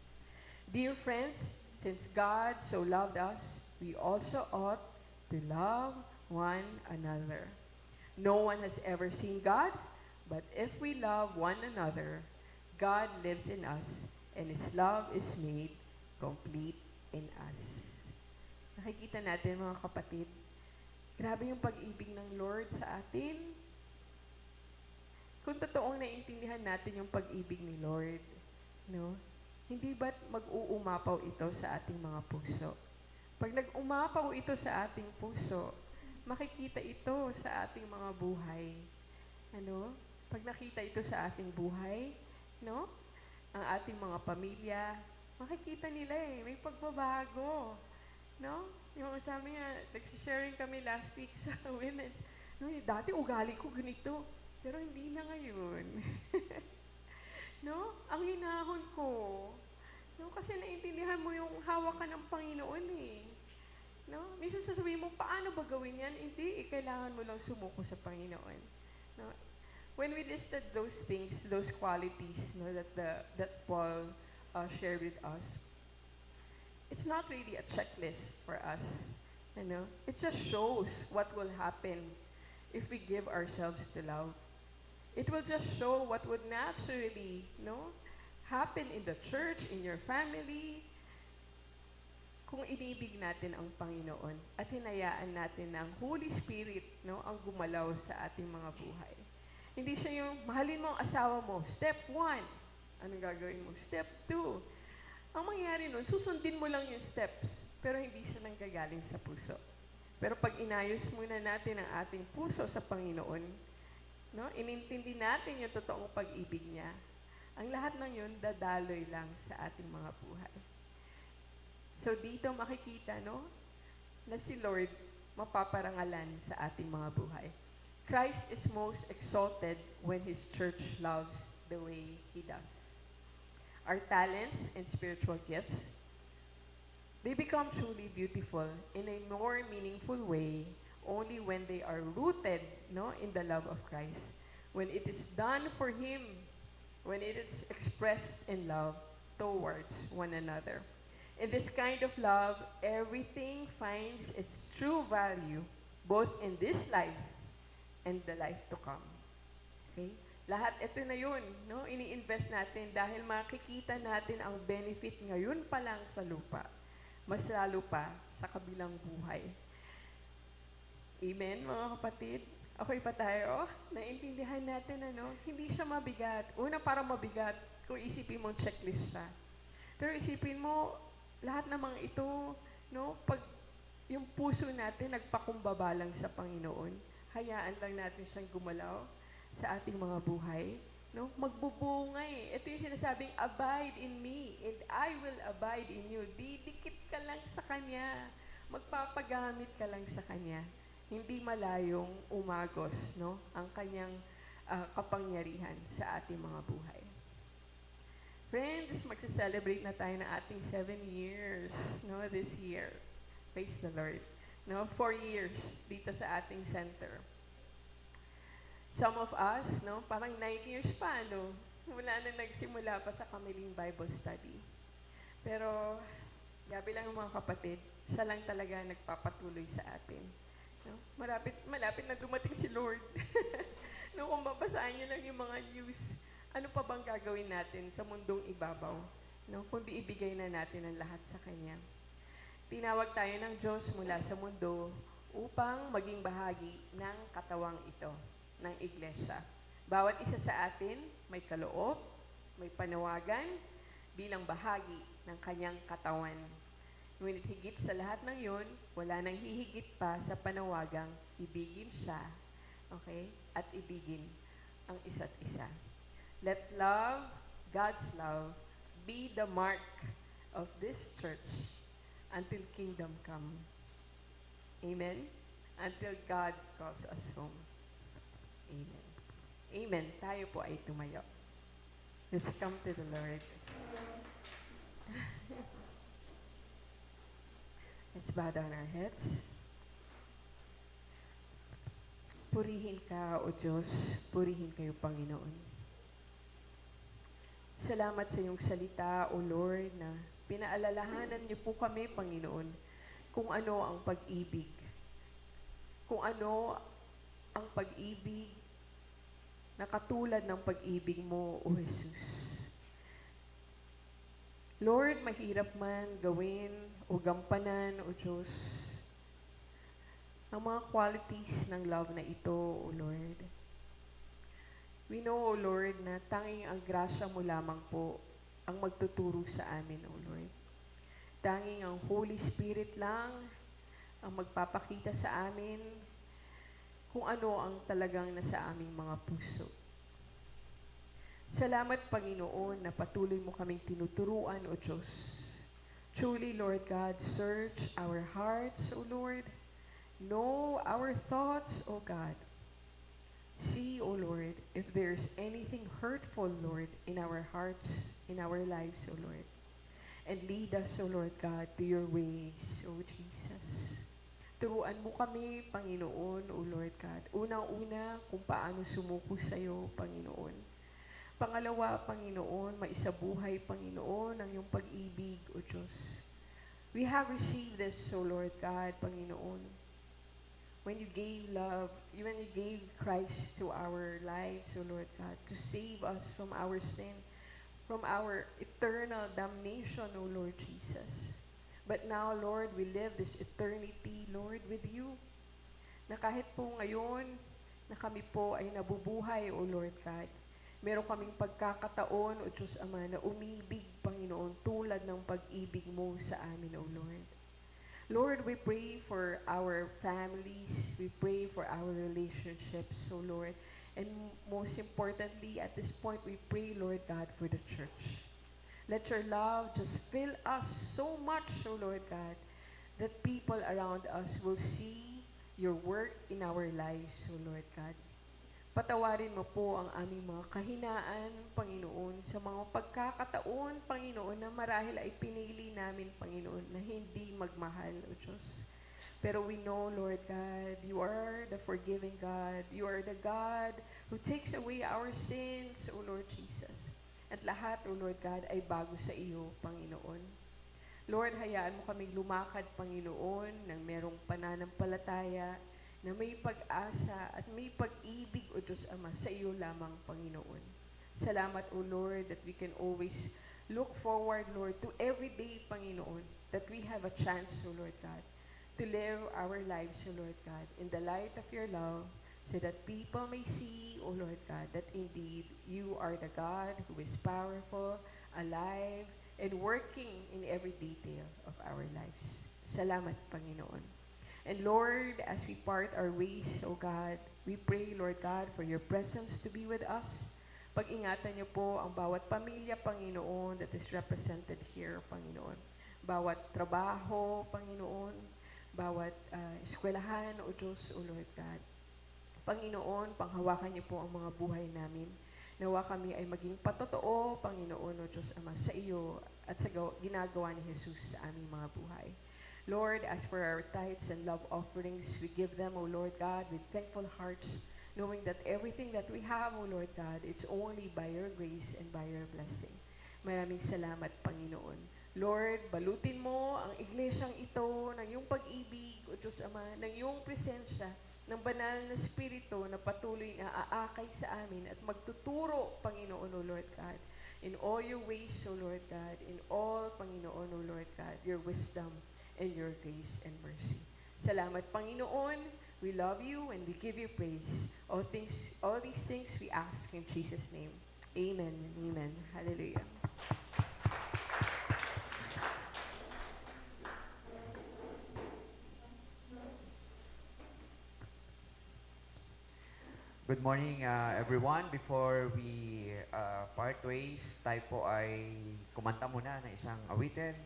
Dear friends, since God so loved us, we also ought to love one another. No one has ever seen God, but if we love one another, God lives in us, and His love is made complete in us. Nakikita natin mga kapatid, grabe yung pag-ibig ng Lord sa atin. Kung totoong naiintindihan natin yung pag-ibig ni Lord, no? Hindi ba't mag-uumapaw ito sa ating mga puso? Pag nag-umapaw ito sa ating puso, makikita ito sa ating mga buhay. Ano? Pag nakita ito sa ating buhay, no? Ang ating mga pamilya, makikita nila may pagbabago. No? Yung sabi nga, nag-sharing kami last week sa women. No, dati ugali ko ganito, pero hindi na ngayon. No? Ang hinahon ko. No? Kasi naintindihan mo yung hawak ka ng Panginoon eh. No? Minsan sasabihin mo, paano ba gawin yan? Hindi, kailangan mo lang sumuko sa Panginoon. No? When we listed those things, those qualities, no, that Paul shared with us, it's not really a checklist for us. You know? It just shows what will happen if we give ourselves to love. It will just show what would naturally, happen in the church, in your family, kung inibig natin ang Panginoon at hinayaan natin ng Holy Spirit, ang gumalaw sa ating mga buhay. Hindi siya yung mahalin mo ang asawa mo, step 1. Anong gagawin mo? Step 2. Ang mangyayari nun, susundin mo lang yung steps, pero hindi siya nanggagaling sa puso. Pero pag inayos muna natin ang ating puso sa Panginoon, inintindi natin yung totoong pag-ibig niya, ang lahat ng yun dadaloy lang sa ating mga buhay. So dito makikita, na si Lord mapaparangalan sa ating mga buhay. Christ is most exalted when His church loves the way He does. Our talents and spiritual gifts, they become truly beautiful in a more meaningful way only when they are rooted, in the love of Christ. When it is done for Him, when it is expressed in love towards one another. In this kind of love, everything finds its true value, both in this life and the life to come. Okay? Lahat ito na yun, ini-invest natin dahil makikita natin ang benefit ngayon pa lang sa lupa, mas lalo pa sa kabilang buhay. Amen, mga kapatid? Okay pa tayo? Naintindihan natin, hindi siya mabigat. Una, parang mabigat kung isipin mo checklist siya. Pero isipin mo, lahat namang ito, pag yung puso natin nagpakumbaba lang sa Panginoon, hayaan lang natin siyang gumalaw sa ating mga buhay, magbubunga eh. Ito yung sinasabing, abide in me, and I will abide in you. Didikit ka lang sa Kanya. Magpapagamit ka lang sa Kanya. Hindi malayong umagos, ang Kanyang kapangyarihan sa ating mga buhay. Friends, magsa-celebrate na tayo ng ating 7 years, this year. Praise the Lord. 4 years dito sa ating center. Some of us, parang 9 years pa, mula na nagsimula pa sa Kamiling Bible Study. Pero, gabi lang mga kapatid, siya lang talaga nagpapatuloy sa atin. Malapit na dumating si Lord. Kung babasahin niyo lang yung mga news, ano pa bang gagawin natin sa mundong ibabaw? Kundi ibigay na natin ang lahat sa Kanya. Tinawag tayo ng Diyos mula sa mundo upang maging bahagi ng katawang ito, ng iglesia. Bawat isa sa atin may kaloob, may panawagan bilang bahagi ng Kanyang katawan. Ngunit higit sa lahat ng yun, wala nang hihigit pa sa panawagang ibigin siya, okay? At ibigin ang isa't isa. Let love, God's love, be the mark of this church until kingdom come. Amen? Until God calls us home. Amen. Amen. Tayo po ay tumayo. Let's come to the Lord. Let's bow down our heads. Purihin ka, O Diyos. Purihin kayo, Panginoon. Salamat sa iyong salita, O Lord, na pinaalalahanan niyo po kami, Panginoon, kung ano ang pag-ibig. Kung ano ang pag-ibig na katulad ng pag-ibig mo, O Jesus. Lord, mahirap man gawin o gampanan, O Diyos, ang mga qualities ng love na ito, O Lord. We know, O Lord, na tanging ang grasya mo lamang po ang magtuturo sa amin, O Lord. Tanging ang Holy Spirit lang ang magpapakita sa amin kung ano ang talagang nasa aming mga puso. Salamat, Panginoon, na patuloy mo kaming tinuturuan, O Diyos. Truly, Lord God, search our hearts, O Lord. Know our thoughts, O God. See, O Lord, if there's anything hurtful, Lord, in our hearts, in our lives, O Lord. And lead us, O Lord God, to your ways, O Jesus. Turuan mo kami, Panginoon, O Lord God. Unang-una, kung paano sumuko sa iyo, Panginoon. Pangalawa, Panginoon, maisabuhay, Panginoon, ang iyong pag-ibig, O Diyos. We have received this, O Lord God, Panginoon. When you gave love, when you gave Christ to our lives, O Lord God, to save us from our sin, from our eternal damnation, O Lord Jesus. But now, Lord, we live this eternity, Lord, with you. Na kahit po ngayon, na kami po ay nabubuhay, O Lord God, meron kaming pagkakataon, O Diyos Ama, na umibig, Panginoon, tulad ng pag-ibig mo sa amin, O Lord. Lord, we pray for our families. We pray for our relationships, so Lord. And most importantly, at this point, we pray, Lord God, for the church. Let your love just fill us so much, so Lord God, that people around us will see your work in our lives, so Lord God. Patawarin mo po ang aming mga kahinaan, Panginoon, sa mga pagkakataon, Panginoon, na marahil ay pinili namin, Panginoon, na hindi magmahal, O Diyos. Pero we know, Lord God, you are the forgiving God. You are the God who takes away our sins, O Lord Jesus. At lahat, O Lord God, ay bago sa iyo, Panginoon. Lord, hayaan mo kaming lumakad, Panginoon, ng merong pananampalataya, na may pag-asa at may pag-ibig, O Diyos Ama, sa iyo lamang, Panginoon. Salamat, O Lord, that we can always look forward, Lord, to every day, Panginoon, that we have a chance, O Lord God, to live our lives, O Lord God, in the light of your love, so that people may see, O Lord God, that indeed you are the God who is powerful, alive, and working in every detail of our lives. Salamat, Panginoon. And Lord, as we part our ways, O God, we pray, Lord God, for your presence to be with us. Pag-ingatan niyo po ang bawat pamilya, Panginoon, that is represented here, Panginoon. Bawat trabaho, Panginoon, bawat eskwelahan, O Diyos, O Lord God. Panginoon, panghawakan niyo po ang mga buhay namin. Nawa kami ay maging patotoo, Panginoon, O Diyos Ama, sa iyo at sa ginagawa ni Jesus sa aming mga buhay. Lord, as for our tithes and love offerings, we give them, O Lord God, with thankful hearts, knowing that everything that we have, O Lord God, it's only by your grace and by your blessing. Maraming salamat, Panginoon. Lord, balutin mo ang iglesyang ito ng iyong pag-ibig, O Diyos Ama, ng iyong presensya, ng banal na Espiritu na patuloy na aakay sa amin at magtuturo, Panginoon, O Lord God, in all your ways, O Lord God, in all, Panginoon, O Lord God, your wisdom, and your grace and mercy. Salamat, Panginoon. We love you and we give you praise. All these things we ask in Jesus' name. Amen and amen. Hallelujah. Good morning, everyone. Before we part ways, tayo po ay kumanta muna ng isang awitin.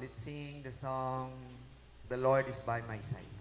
Let's sing the song, The Lord is by My Side.